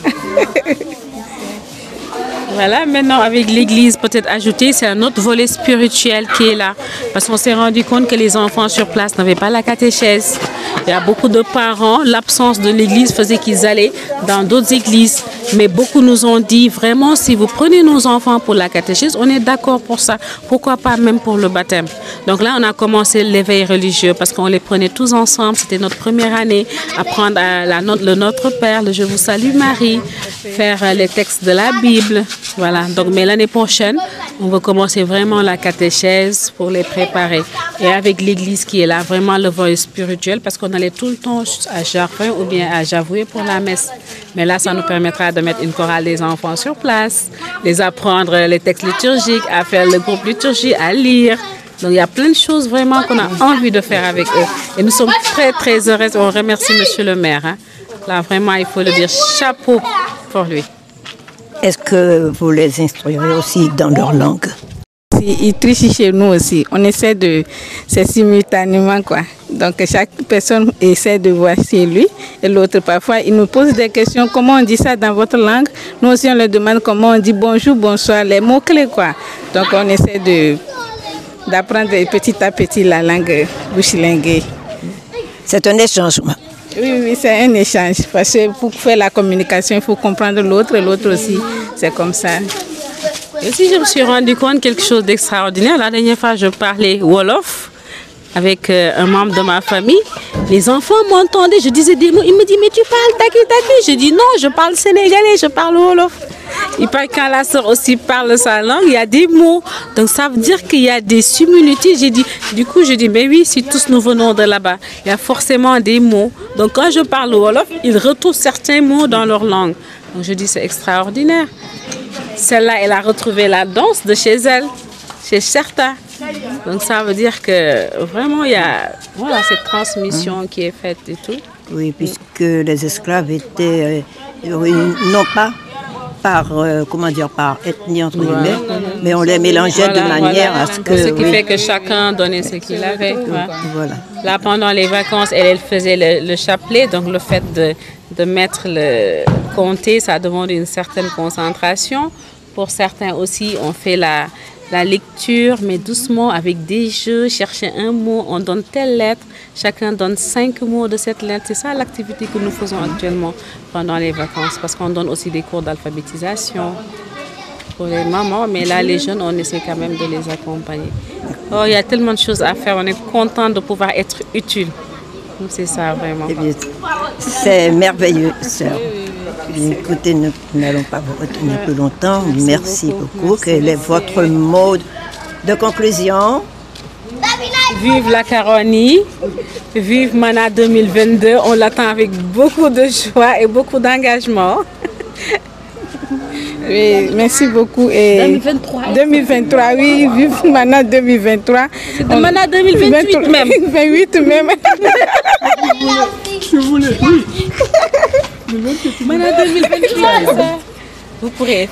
Voilà, maintenant avec l'église peut-être ajoutée, c'est un autre volet spirituel qui est là. Parce qu'on s'est rendu compte que les enfants sur place n'avaient pas la catéchèse. Il y a beaucoup de parents, l'absence de l'église faisait qu'ils allaient dans d'autres églises. Mais beaucoup nous ont dit, vraiment, si vous prenez nos enfants pour la catéchèse, on est d'accord pour ça. Pourquoi pas même pour le baptême? Donc là, on a commencé l'éveil religieux parce qu'on les prenait tous ensemble. C'était notre première année, apprendre le Notre Père, le Je vous salue Marie, faire les textes de la Bible. Voilà, donc mais l'année prochaine, on va commencer vraiment la catéchèse pour les préparer. Et avec l'église qui est là, vraiment le volet spirituel, parce qu'on allait tout le temps à Jarpin ou bien à Javoué pour la messe. Mais là, ça nous permettra de mettre une chorale des enfants sur place, les apprendre les textes liturgiques, à faire le groupe liturgie, à lire. Donc il y a plein de choses vraiment qu'on a envie de faire avec eux. Et nous sommes très très heureux. On remercie Monsieur le maire. Hein. Là, vraiment, il faut le dire, chapeau pour lui. Est-ce que vous les instruirez aussi dans leur langue? Ils trichent chez nous aussi. On essaie de... C'est simultanément, quoi. Donc, chaque personne essaie de voir chez lui. Et l'autre, parfois, il nous pose des questions. Comment on dit ça dans votre langue? Nous aussi, on leur demande comment on dit bonjour, bonsoir, les mots-clés, quoi. Donc, on essaie d'apprendre petit à petit la langue bouchilingue. C'est un échange. Oui, c'est un échange. Parce que pour faire la communication, il faut comprendre l'autre et l'autre aussi. C'est comme ça. Et si je me suis rendu compte quelque chose d'extraordinaire, la dernière fois, je parlais Wolof avec un membre de ma famille. Les enfants m'entendaient, je disais des mots. Il me dit, mais tu parles taki-taki? Je dis, non, je parle sénégalais, je parle Wolof. Il paraît que quand la sœur aussi parle sa langue, il y a des mots. Donc ça veut dire qu'il y a des similitudes. Du coup, je dis, mais oui, si tous nous venons de là-bas, il y a forcément des mots. Donc quand je parle Wolof, ils retrouvent certains mots dans leur langue. Donc je dis, c'est extraordinaire. Celle-là, elle a retrouvé la danse de chez elle, chez Certa. Donc ça veut dire que vraiment, il y a cette transmission qui est faite et tout. Oui, puisque les esclaves étaient, non pas par ethnie entre guillemets, mais on les mélangeait de manière à ce que... Ce qui fait que chacun donnait ce qu'il avait. Voilà. Là, pendant les vacances, elle faisait le chapelet, donc le fait de mettre le compter, ça demande une certaine concentration. Pour certains aussi, on fait la lecture, mais doucement, avec des jeux, chercher un mot, on donne telle lettre, chacun donne 5 mots de cette lettre. C'est ça l'activité que nous faisons actuellement pendant les vacances, parce qu'on donne aussi des cours d'alphabétisation pour les mamans, mais là, les jeunes, on essaie quand même de les accompagner. Oh, il y a tellement de choses à faire, on est content de pouvoir être utile. C'est ça, vraiment. C'est merveilleux, sœur. Écoutez, nous n'allons pas vous retenir plus longtemps. Merci beaucoup. Quel est votre mot de conclusion? Vive la Caronie, vive Mana 2022. On l'attend avec beaucoup de joie et beaucoup d'engagement. Oui, merci beaucoup. Et 2023, oui, vive Mana 2023. C'est de Mana 2028 même. 28 même. Je voulais, oui. Mana 2028, vous pourrez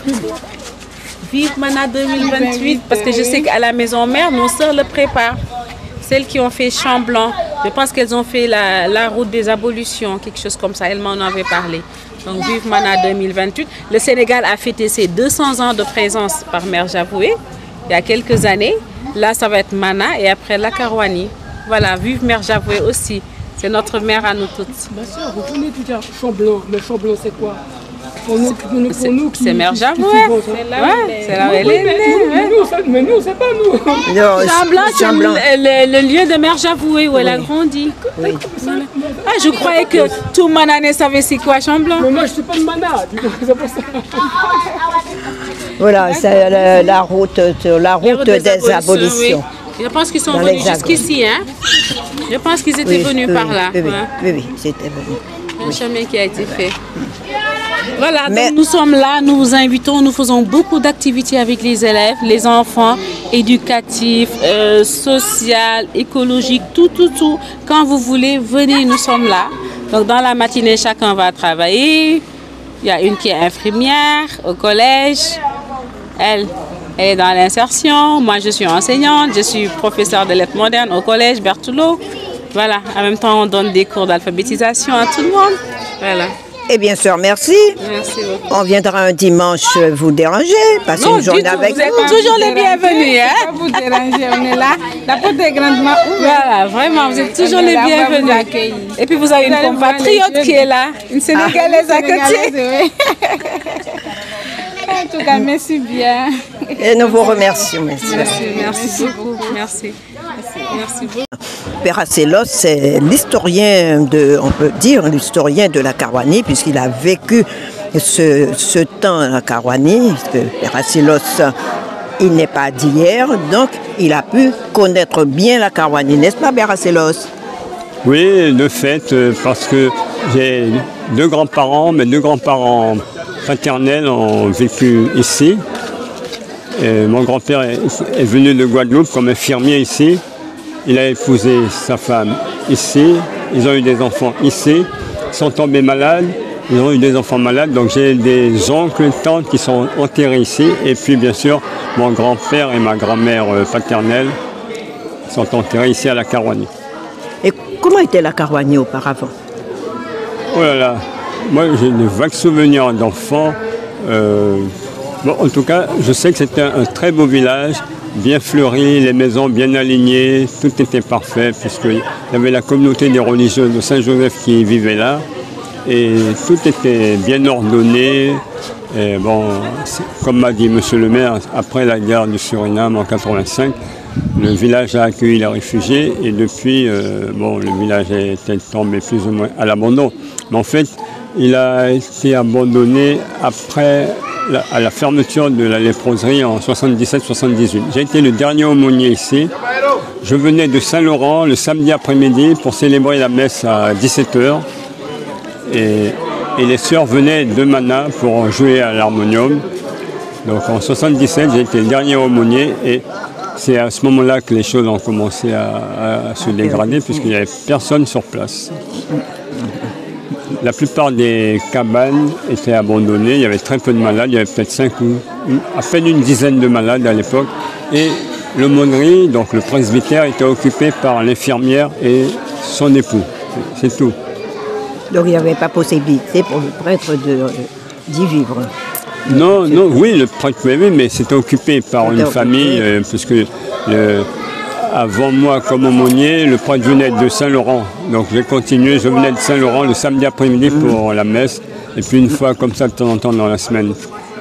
vivre Mana 2028 parce que je sais qu'à la maison mère, nos sœurs le préparent. Celles qui ont fait Champ-Blanc, je pense qu'elles ont fait la route des abolitions, quelque chose comme ça, elles m'en avaient parlé. Donc vive Mana 2028. Le Sénégal a fêté ses 200 ans de présence par Mère Javoué il y a quelques années. Là, ça va être Mana et après la Karouani. Voilà, vive Mère Javoué aussi. C'est notre mère à nous toutes. Ma soeur, vous venez de dire Champ-Blanc. Mais Champ-Blanc, c'est quoi? C'est Mère Javoué. C'est là où elle est née. Mais nous, c'est pas nous. Champ-Blanc, c'est le lieu de Mère Javoué où elle a grandi. Oui. Ah, je croyais que tout Mananais savait c'est quoi Champ-Blanc. Mais moi, je ne suis pas de Mana. C'est pour ça. Voilà, c'est la route des abolitions. Oui. Je pense qu'ils sont venus jusqu'ici. Hein? Je pense qu'ils étaient venus par là. Oui, c'était venu. Un chemin qui a été fait. Voilà, donc nous sommes là, nous vous invitons, nous faisons beaucoup d'activités avec les élèves, les enfants, éducatifs, social, écologique, tout. Quand vous voulez, venez, nous sommes là. Donc dans la matinée, chacun va travailler. Il y a une qui est infirmière au collège. Elle est dans l'insertion. Moi, je suis enseignante, je suis professeure de lettres modernes au collège Berthelot. Voilà, en même temps, on donne des cours d'alphabétisation à tout le monde. Voilà. Eh bien, sœur, merci. Merci beaucoup. On viendra un dimanche vous déranger, passer une journée avec vous. Êtes toujours les bienvenus. Hein? Vous déranger, on est là. La porte est grandement ouverte. Voilà, vraiment, vous êtes toujours les bienvenus. Et puis vous avez une compatriote qui est là, une Sénégalaise à côté. En tout cas, merci bien. Et nous vous remercions. Merci beaucoup. Merci beaucoup. Père Asselos, c'est l'historien on peut dire l'historien de la Karouani, puisqu'il a vécu ce temps à la Karouani. Père Asselos, il n'est pas d'hier, donc il a pu connaître bien la Karouani, n'est-ce pas, Père Asselos? Oui, de fait, parce que j'ai deux grands-parents, mes deux grands-parents paternels ont vécu ici. Et mon grand-père est venu de Guadeloupe comme infirmier ici. Il a épousé sa femme ici. Ils ont eu des enfants ici. Ils sont tombés malades. Ils ont eu des enfants malades. Donc j'ai des oncles, tantes qui sont enterrés ici. Et puis bien sûr, mon grand-père et ma grand-mère paternelle sont enterrés ici à la Karouani. Et comment était la Karouani auparavant? Oh là là, moi j'ai de vagues souvenirs d'enfants. En tout cas, je sais que c'était un très beau village, bien fleuri, les maisons bien alignées, tout était parfait, puisqu'il y avait la communauté des religieux de Saint-Joseph qui vivait là, et tout était bien ordonné. Et bon, comme m'a dit monsieur le maire, après la guerre du Suriname en 1985, le village a accueilli les réfugiés, et depuis, le village était tombé plus ou moins à l'abandon. Mais en fait, il a été abandonné après à la fermeture de la léproserie en 77-78. J'ai été le dernier aumônier ici. Je venais de Saint-Laurent le samedi après-midi pour célébrer la messe à 17h. Et les sœurs venaient de Mana pour jouer à l'harmonium. Donc en 77, j'ai été le dernier aumônier et c'est à ce moment-là que les choses ont commencé à se dégrader puisqu'il n'y avait personne sur place. La plupart des cabanes étaient abandonnées, il y avait très peu de malades, il y avait peut-être 5 ou à peine une dizaine de malades à l'époque. Et l'aumônerie, donc le presbytère, était occupé par l'infirmière et son époux. C'est tout. Donc il n'y avait pas possibilité pour le prêtre d'y vivre? Non, oui, le prêtre pouvait vivre, mais c'était occupé par une famille, puisque avant moi, comme aumônier, le prêtre venait de Saint-Laurent. Donc j'ai continué, je venais de Saint-Laurent le samedi après-midi pour la messe. Et puis une fois comme ça de temps en temps dans la semaine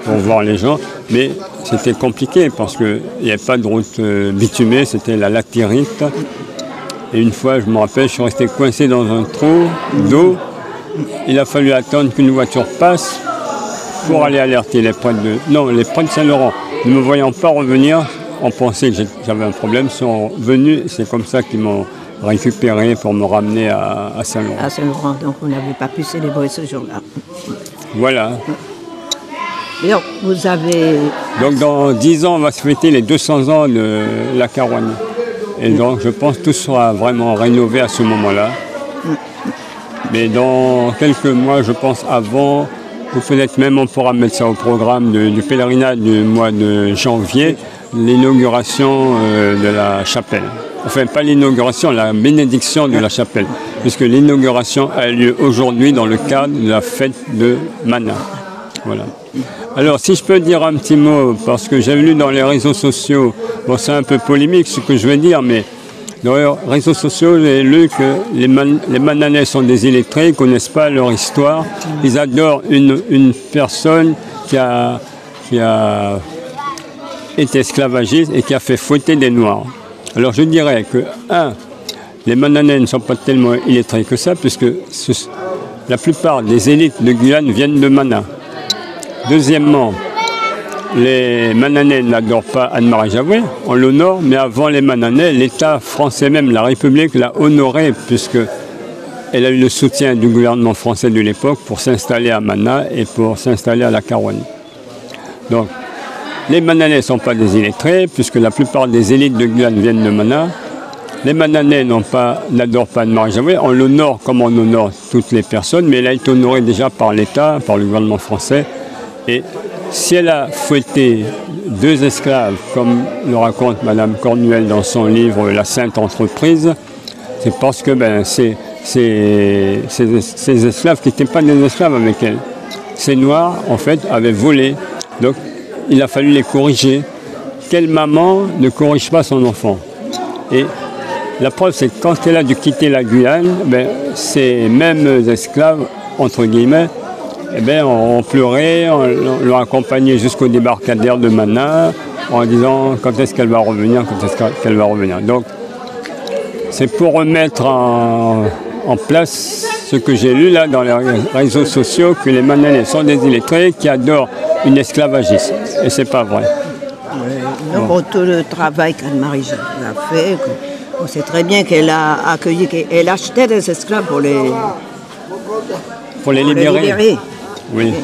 pour voir les gens. Mais c'était compliqué parce qu'il n'y avait pas de route bitumée, c'était la latérite. Et une fois, je me rappelle, je suis resté coincé dans un trou d'eau. Il a fallu attendre qu'une voiture passe pour aller alerter les prêtres de Saint-Laurent. Ne me voyant pas revenir, on pensait que j'avais un problème, sont venus, c'est comme ça qu'ils m'ont récupéré pour me ramener à Saint-Laurent. À Saint-Laurent, donc vous n'avez pas pu célébrer ce jour-là. Voilà. Et donc, vous avez... Donc dans 10 ans, on va se fêter les 200 ans de la Karouani. Et donc je pense que tout sera vraiment rénové à ce moment-là. Mais dans quelques mois, je pense avant, ou peut-être même on pourra mettre ça au programme du pèlerinage du mois de janvier, l'inauguration de la chapelle. Enfin, pas l'inauguration, la bénédiction de la chapelle, puisque l'inauguration a lieu aujourd'hui dans le cadre de la fête de Mana. Voilà. Alors, si je peux dire un petit mot, parce que j'ai lu dans les réseaux sociaux, bon, c'est un peu polémique ce que je vais dire, mais dans les réseaux sociaux, j'ai lu que les Mananais sont des illettrés, ils ne connaissent pas leur histoire. Ils adorent une personne qui a été esclavagiste et qui a fait fouetter des Noirs. Alors je dirais que, les Mananais ne sont pas tellement illettrés que ça, puisque la plupart des élites de Guyane viennent de Mana. Deuxièmement, les Mananais n'adorent pas Anne-Marie Javoué, on l'honore, mais avant les Mananais, l'État français même, la République, l'a honorée, puisqu'elle a eu le soutien du gouvernement français de l'époque pour s'installer à Mana et pour s'installer à la Karouani. Donc, les Mananais ne sont pas des illettrés, puisque la plupart des élites de Guyane viennent de Mana. Les Mananais n'adorent pas Anne-Marie Javoué. On l'honore comme on honore toutes les personnes, mais elle a été honorée déjà par l'État, par le gouvernement français. Et si elle a fouetté 2 esclaves, comme le raconte Mme Cornuel dans son livre « La Sainte Entreprise », c'est parce que ces esclaves qui n'étaient pas des esclaves avec elle. Ces Noirs, en fait, avaient volé. Donc, il a fallu les corriger. Quelle maman ne corrige pas son enfant? Et la preuve, c'est que quand elle a dû quitter la Guyane, ces mêmes esclaves, entre guillemets, on pleurait, on leur accompagnait jusqu'au débarcadère de Mana en disant quand est-ce qu'elle va revenir, quand est-ce qu'elle va revenir. Donc, c'est pour remettre en place ce que j'ai lu là dans les réseaux sociaux, que les Mananais sont des illettrés qui adorent une esclavagiste. Et c'est pas vrai. Oui, bon, tout le travail qu'Anne-Marie Javoué a fait, on sait très bien qu'elle a accueilli, qu'elle achetait des esclaves pour les libérer. Oui.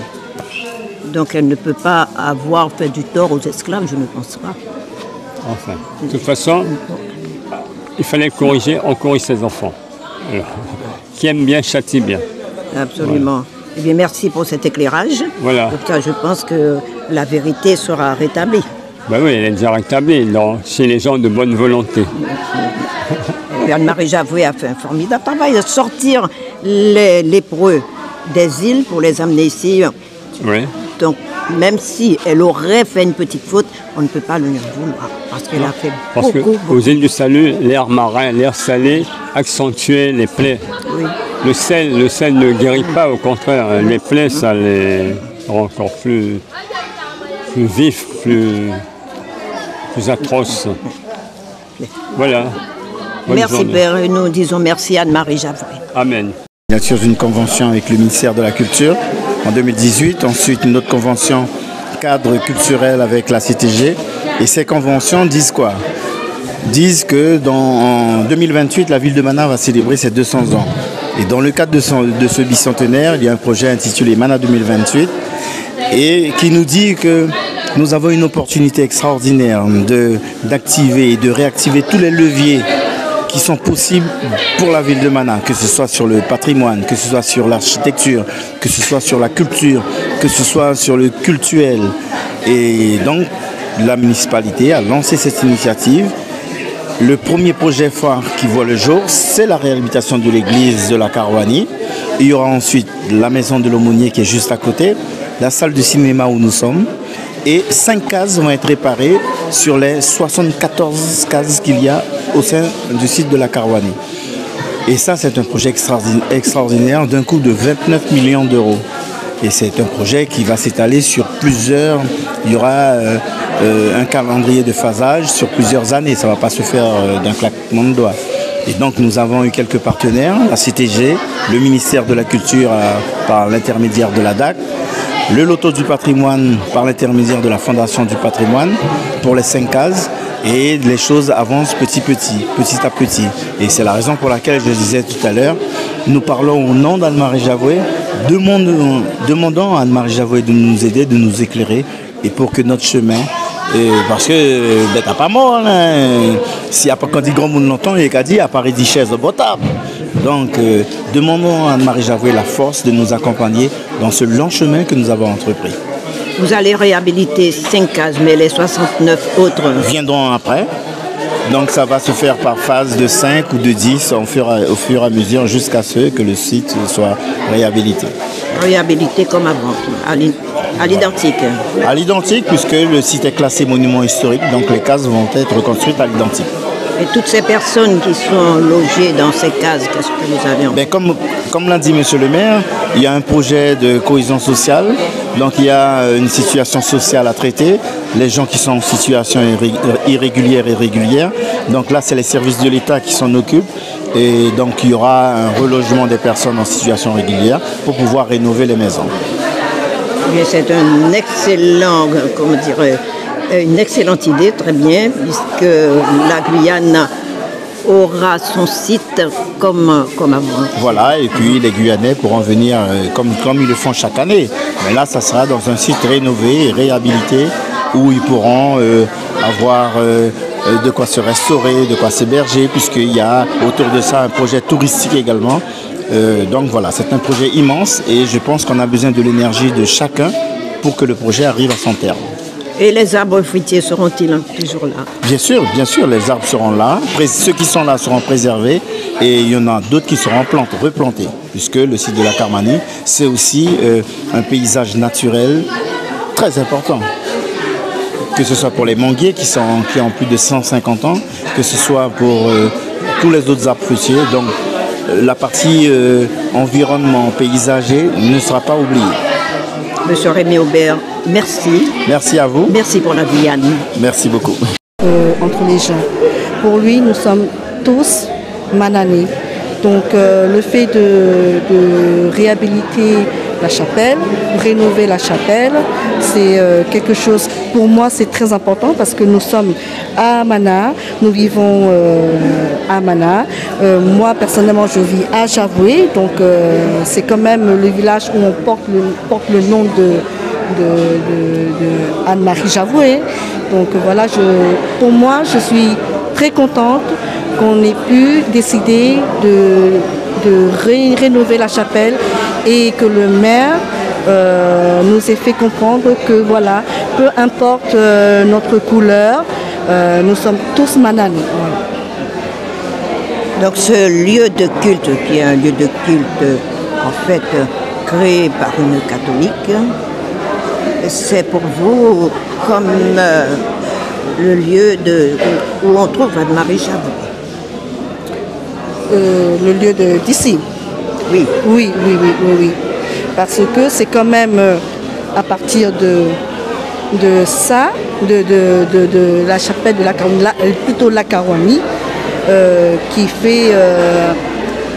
Donc elle ne peut pas avoir fait du tort aux esclaves, je ne pense pas. Enfin, de toute façon, il fallait corriger, on corrige ses enfants. Qui aime bien, châtie bien. Absolument. Voilà. Eh bien, merci pour cet éclairage. Voilà. Pour ça, je pense que la vérité sera rétablie. Ben oui, elle est déjà rétablie chez les gens de bonne volonté. Anne-Marie Javoué a fait un formidable travail de sortir les lépreux des îles pour les amener ici. Oui. Donc, même si elle aurait fait une petite faute, on ne peut pas lui en vouloir, parce qu'elle a fait beaucoup. Aux îles du Salut, l'air marin, l'air salé accentuait les plaies. Oui. Le sel ne guérit pas, au contraire. Les plaies, ça les rend encore plus vifs, plus atroces. Voilà. Merci Père, et nous disons merci à Anne-Marie Javoué. Amen. Signature d'une convention avec le ministère de la Culture en 2018, ensuite une autre convention cadre culturel avec la CTG. Et ces conventions disent quoi? Disent que en 2028, la ville de Mana va célébrer ses 200 ans. Et dans le cadre de ce bicentenaire, il y a un projet intitulé Mana 2028 et qui nous dit que nous avons une opportunité extraordinaire d'activer et de réactiver tous les leviers qui sont possibles pour la ville de Mana, que ce soit sur le patrimoine, que ce soit sur l'architecture, que ce soit sur la culture, que ce soit sur le cultuel. Et donc, la municipalité a lancé cette initiative. Le premier projet phare qui voit le jour, c'est la réhabilitation de l'église de la Karouani. Il y aura ensuite la maison de l'aumônier qui est juste à côté, la salle de cinéma où nous sommes. Et 5 cases vont être réparées sur les 74 cases qu'il y a au sein du site de la Karouani. Et ça, c'est un projet extraordinaire d'un coût de 29 millions d'euros. Et c'est un projet qui va s'étaler sur plusieurs... Il y aura un calendrier de phasage sur plusieurs années. Ça ne va pas se faire d'un claquement de doigts. Et donc, nous avons eu quelques partenaires, la CTG, le ministère de la Culture par l'intermédiaire de la DAC, le loto du patrimoine par l'intermédiaire de la Fondation du patrimoine pour les 5 cases. Et les choses avancent petit à petit. Et c'est la raison pour laquelle je disais tout à l'heure, nous parlons au nom d'Anne-Marie Javoué, demandons à Anne-Marie Javoué de nous aider, de nous éclairer, et pour que notre chemin, parce que t'as pas mort, hein. Si après quand dit grand monde l'entend, il a dit à Paris 10 chaises au botable. Donc, demandons à Anne-Marie Javoué la force de nous accompagner dans ce long chemin que nous avons entrepris. Vous allez réhabiliter 5 cases, mais les 69 autres viendront après. Donc ça va se faire par phase de 5 ou de 10 au fur et à mesure jusqu'à ce que le site soit réhabilité. Réhabilité comme avant, à l'identique. À l'identique, puisque le site est classé monument historique, donc les cases vont être reconstruites à l'identique. Et toutes ces personnes qui sont logées dans ces cases, qu'est-ce que vous allez en faire? Comme l'a dit M. le maire, il y a un projet de cohésion sociale, donc il y a une situation sociale à traiter, les gens qui sont en situation irrégulière et régulière. Donc là, c'est les services de l'État qui s'en occupent. Et donc il y aura un relogement des personnes en situation régulière pour pouvoir rénover les maisons. C'est un excellent, comment dire, une excellente idée, très bien, puisque la Guyane aura son site comme avant. Voilà, et puis les Guyanais pourront venir comme ils le font chaque année. Mais là, ça sera dans un site rénové et réhabilité où ils pourront avoir de quoi se restaurer, de quoi s'héberger, puisqu'il y a autour de ça un projet touristique également. Donc voilà, c'est un projet immense et je pense qu'on a besoin de l'énergie de chacun pour que le projet arrive à son terme. Et les arbres fruitiers seront-ils toujours là? Bien sûr, les arbres seront là. Ceux qui sont là seront préservés et il y en a d'autres qui seront replantés, puisque le site de la Carmanie, c'est aussi un paysage naturel très important. Que ce soit pour les manguiers qui ont plus de 150 ans, que ce soit pour tous les autres arbres fruitiers. Donc la partie environnement paysager ne sera pas oubliée. Monsieur Rémi Aubert, merci. Merci à vous. Merci pour la Guyane. Merci beaucoup. Entre les gens. Pour lui, nous sommes tous mananais. Donc le fait de réhabiliter la chapelle, rénover la chapelle, c'est quelque chose, pour moi c'est très important parce que nous sommes à Mana, nous vivons à Mana. Moi personnellement je vis à Javoué, donc c'est quand même le village où on porte le nom de Anne-Marie Javoué. Donc voilà, pour moi je suis très contente qu'on ait pu décider de rénover la chapelle et que le maire nous ait fait comprendre que voilà, peu importe notre couleur, nous sommes tous mananais. Voilà. Donc ce lieu de culte, qui est un lieu de culte en fait créé par une catholique, c'est pour vous comme le lieu où on trouve Anne-Marie Javoué. Le lieu d'ici. Oui. Oui. Parce que c'est quand même à partir de ça, de la chapelle de la Caroni, plutôt la Caroni, qui fait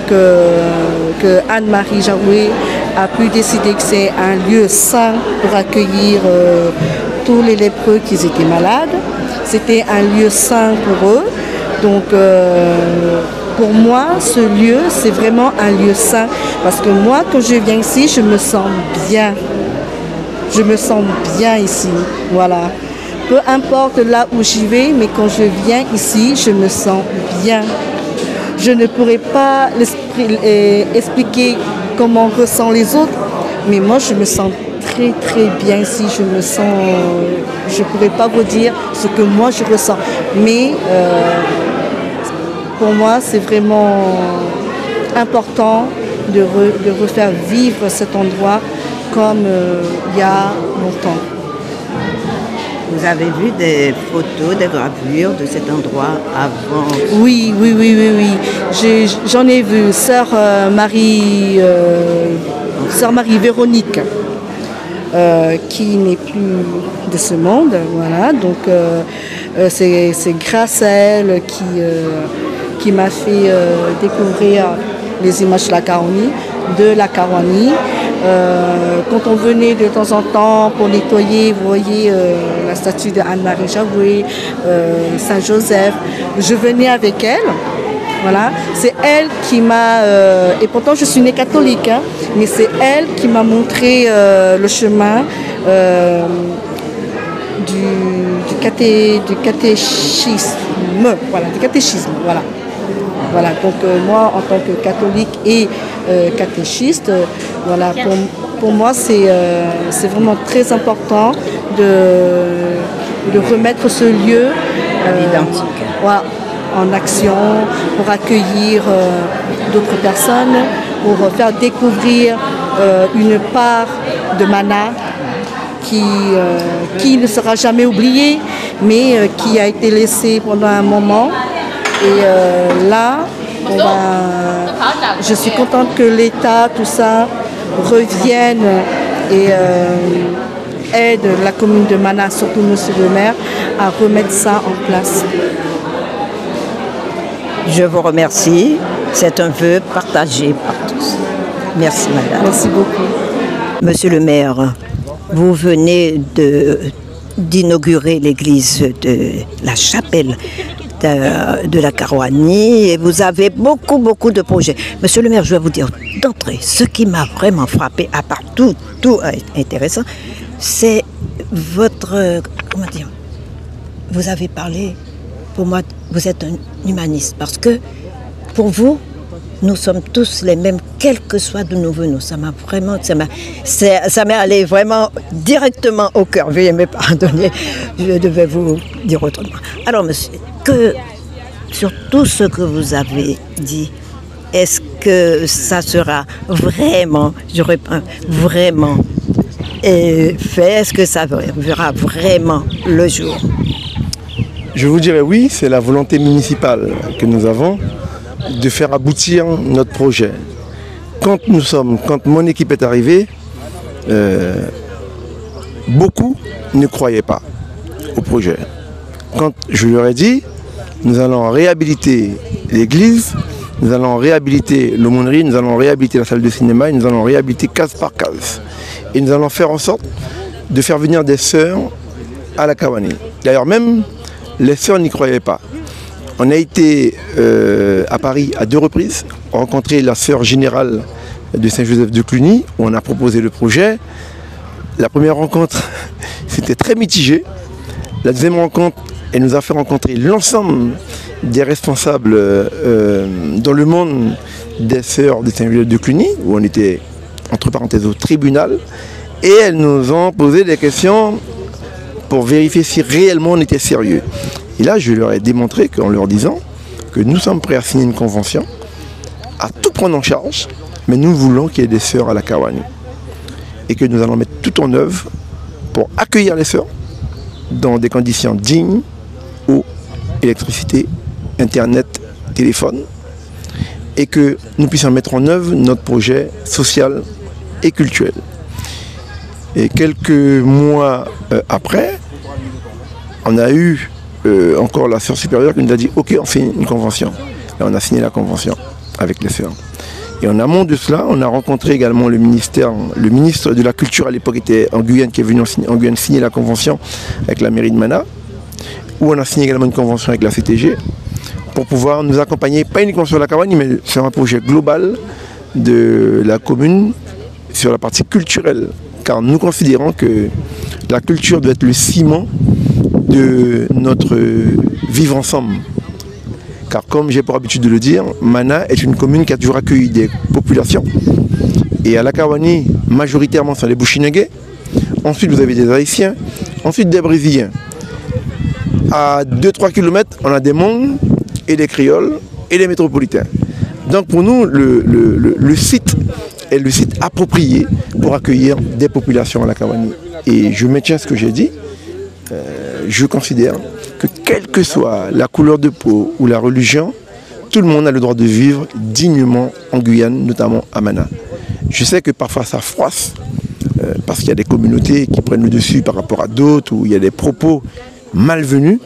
que Anne-Marie Javoué a pu décider que c'est un lieu saint pour accueillir tous les lépreux qui étaient malades. C'était un lieu saint pour eux. Donc pour moi, ce lieu, c'est vraiment un lieu saint. Parce que moi, quand je viens ici, je me sens bien. Je me sens bien ici. Voilà. Peu importe là où j'y vais, mais quand je viens ici, je me sens bien. Je ne pourrais pas expliquer comment ressentent les autres, mais moi, je me sens très très bien ici. Je me sens... je ne pourrais pas vous dire ce que moi, je ressens. Mais... pour moi, c'est vraiment important de refaire vivre cet endroit comme il y a longtemps. Vous avez vu des photos, des gravures de cet endroit avant? Oui. J'en ai vu. Sœur Marie Véronique, qui n'est plus de ce monde. Voilà. Donc, c'est grâce à elle qui m'a fait découvrir les images de la Caroni. Quand on venait de temps en temps pour nettoyer, vous voyez la statue de Anne-Marie Javoué, Saint-Joseph, je venais avec elle. Voilà. C'est elle qui m'a... et pourtant je suis née catholique, hein, mais c'est elle qui m'a montré le chemin du catéchisme. Voilà, du catéchisme. Voilà. Voilà, donc moi en tant que catholique et catéchiste, voilà, pour moi c'est vraiment très important de remettre ce lieu voilà, en action pour accueillir d'autres personnes, pour faire découvrir une part de Mana qui ne sera jamais oubliée, mais qui a été laissée pendant un moment. Et là, je suis contente que l'État, tout ça, revienne et aide la commune de Mana, surtout monsieur le maire, à remettre ça en place. Je vous remercie. C'est un vœu partagé par tous. Merci madame. Merci beaucoup. Monsieur le maire, vous venez d'inaugurer l'église de la chapelle de la Karouani et vous avez beaucoup de projets. Monsieur le maire, je vais vous dire d'entrée, ce qui m'a vraiment frappé, à part tout intéressant, c'est votre, comment dire, vous avez parlé, pour moi, vous êtes un humaniste, parce que pour vous, nous sommes tous les mêmes, quel que soit d'où nous venons. Ça m'est allé vraiment directement au cœur. Veuillez me pardonner, je devais vous dire autrement. Alors, monsieur, sur tout ce que vous avez dit, est-ce que ça sera vraiment, vraiment fait? Est-ce que ça verra vraiment le jour? Je vous dirais oui, c'est la volonté municipale que nous avons de faire aboutir notre projet. Quand mon équipe est arrivée, beaucoup ne croyaient pas au projet. Quand je leur ai dit, nous allons réhabiliter l'église, nous allons réhabiliter l'aumônerie, nous allons réhabiliter la salle de cinéma, et nous allons réhabiliter case par case. Et nous allons faire en sorte de faire venir des sœurs à la Karouani. D'ailleurs, même les sœurs n'y croyaient pas. On a été à Paris à 2 reprises, rencontrer la sœur générale de Saint-Joseph de Cluny, où on a proposé le projet. La première rencontre, c'était très mitigé. La deuxième rencontre, elle nous a fait rencontrer l'ensemble des responsables dans le monde des sœurs de Saint-Joseph de Cluny, où on était, entre parenthèses, au tribunal. Et elles nous ont posé des questions pour vérifier si réellement on était sérieux. Et là, je leur ai démontré qu'en leur disant que nous sommes prêts à signer une convention, à tout prendre en charge, mais nous voulons qu'il y ait des sœurs à la Karouani. Et que nous allons mettre tout en œuvre pour accueillir les sœurs dans des conditions dignes, eau, électricité, internet, téléphone, et que nous puissions mettre en œuvre notre projet social et culturel. Et quelques mois après, on a eu encore la sœur supérieure qui nous a dit « Ok, on fait une convention ». Et on a signé la convention avec les sœurs. Et en amont de cela, on a rencontré également le ministre de la Culture à l'époque était en Guyane, qui est venu en Guyane signer la convention avec la mairie de Mana, où on a signé également une convention avec la CTG pour pouvoir nous accompagner, pas uniquement sur la Karouani, mais sur un projet global de la commune sur la partie culturelle. Car nous considérons que la culture doit être le ciment de notre vivre ensemble. Car comme j'ai pour habitude de le dire, Mana est une commune qui a toujours accueilli des populations. Et à la Karouani, majoritairement, ce sont les Bushinengués. Ensuite, vous avez des Haïtiens. Ensuite, des Brésiliens. À 2-3 km, on a des Hmong et des Créoles et des métropolitains. Donc pour nous, le site est le site approprié pour accueillir des populations à la Karouani. Et je maintiens ce que j'ai dit. Je considère que quelle que soit la couleur de peau ou la religion, tout le monde a le droit de vivre dignement en Guyane, notamment à Mana. Je sais que parfois ça froisse, parce qu'il y a des communautés qui prennent le dessus par rapport à d'autres, où il y a des propos malvenus,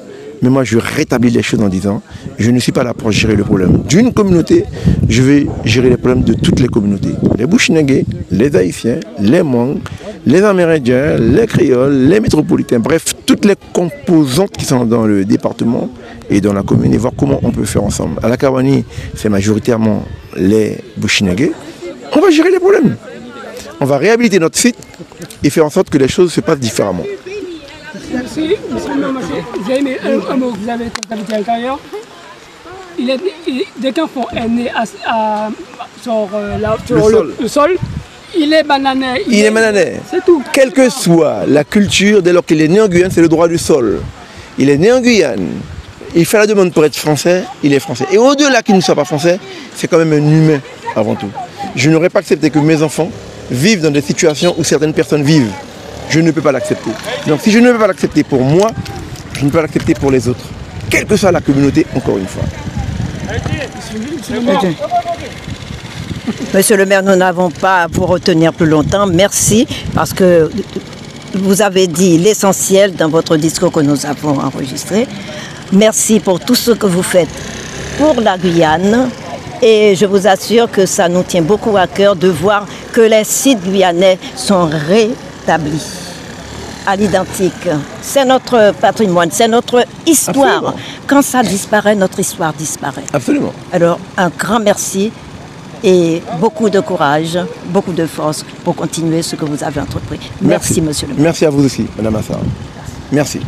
mais moi je rétablis les choses en disant, je ne suis pas là pour gérer le problème d'une communauté, je vais gérer les problèmes de toutes les communautés. Les Bushinengués, les Haïtiens, les Hmong, les Amérindiens, les Créoles, les métropolitains, bref, toutes les composantes qui sont dans le département et dans la commune, et voir comment on peut faire ensemble. À la Karouani, c'est majoritairement les Bushinengués. On va gérer les problèmes. On va réhabiliter notre site et faire en sorte que les choses se passent différemment. Merci. Vous avez aimé un mot que vous avez habité à l'intérieur? dès qu'un enfant est né sur le sol, il est bananais. Il est bananais. C'est tout. Quelle que soit la culture, dès lors qu'il est né en Guyane, c'est le droit du sol. Il est né en Guyane, il fait la demande pour être français, il est français. Et au-delà qu'il ne soit pas français, c'est quand même un humain avant tout. Je n'aurais pas accepté que mes enfants vivent dans des situations où certaines personnes vivent. Je ne peux pas l'accepter. Donc si je ne peux pas l'accepter pour moi, je ne peux pas l'accepter pour les autres. Quelle que soit la communauté, encore une fois. Monsieur le maire, nous n'avons pas à vous retenir plus longtemps. Merci, parce que vous avez dit l'essentiel dans votre discours que nous avons enregistré. Merci pour tout ce que vous faites pour la Guyane. Et je vous assure que ça nous tient beaucoup à cœur de voir que les sites guyanais sont rétablis à l'identique. C'est notre patrimoine, c'est notre histoire. Absolument. Quand ça disparaît, notre histoire disparaît. Absolument. Alors, un grand merci et beaucoup de courage, beaucoup de force pour continuer ce que vous avez entrepris. Merci, monsieur le maire. Merci à vous aussi, madame Assar. Merci.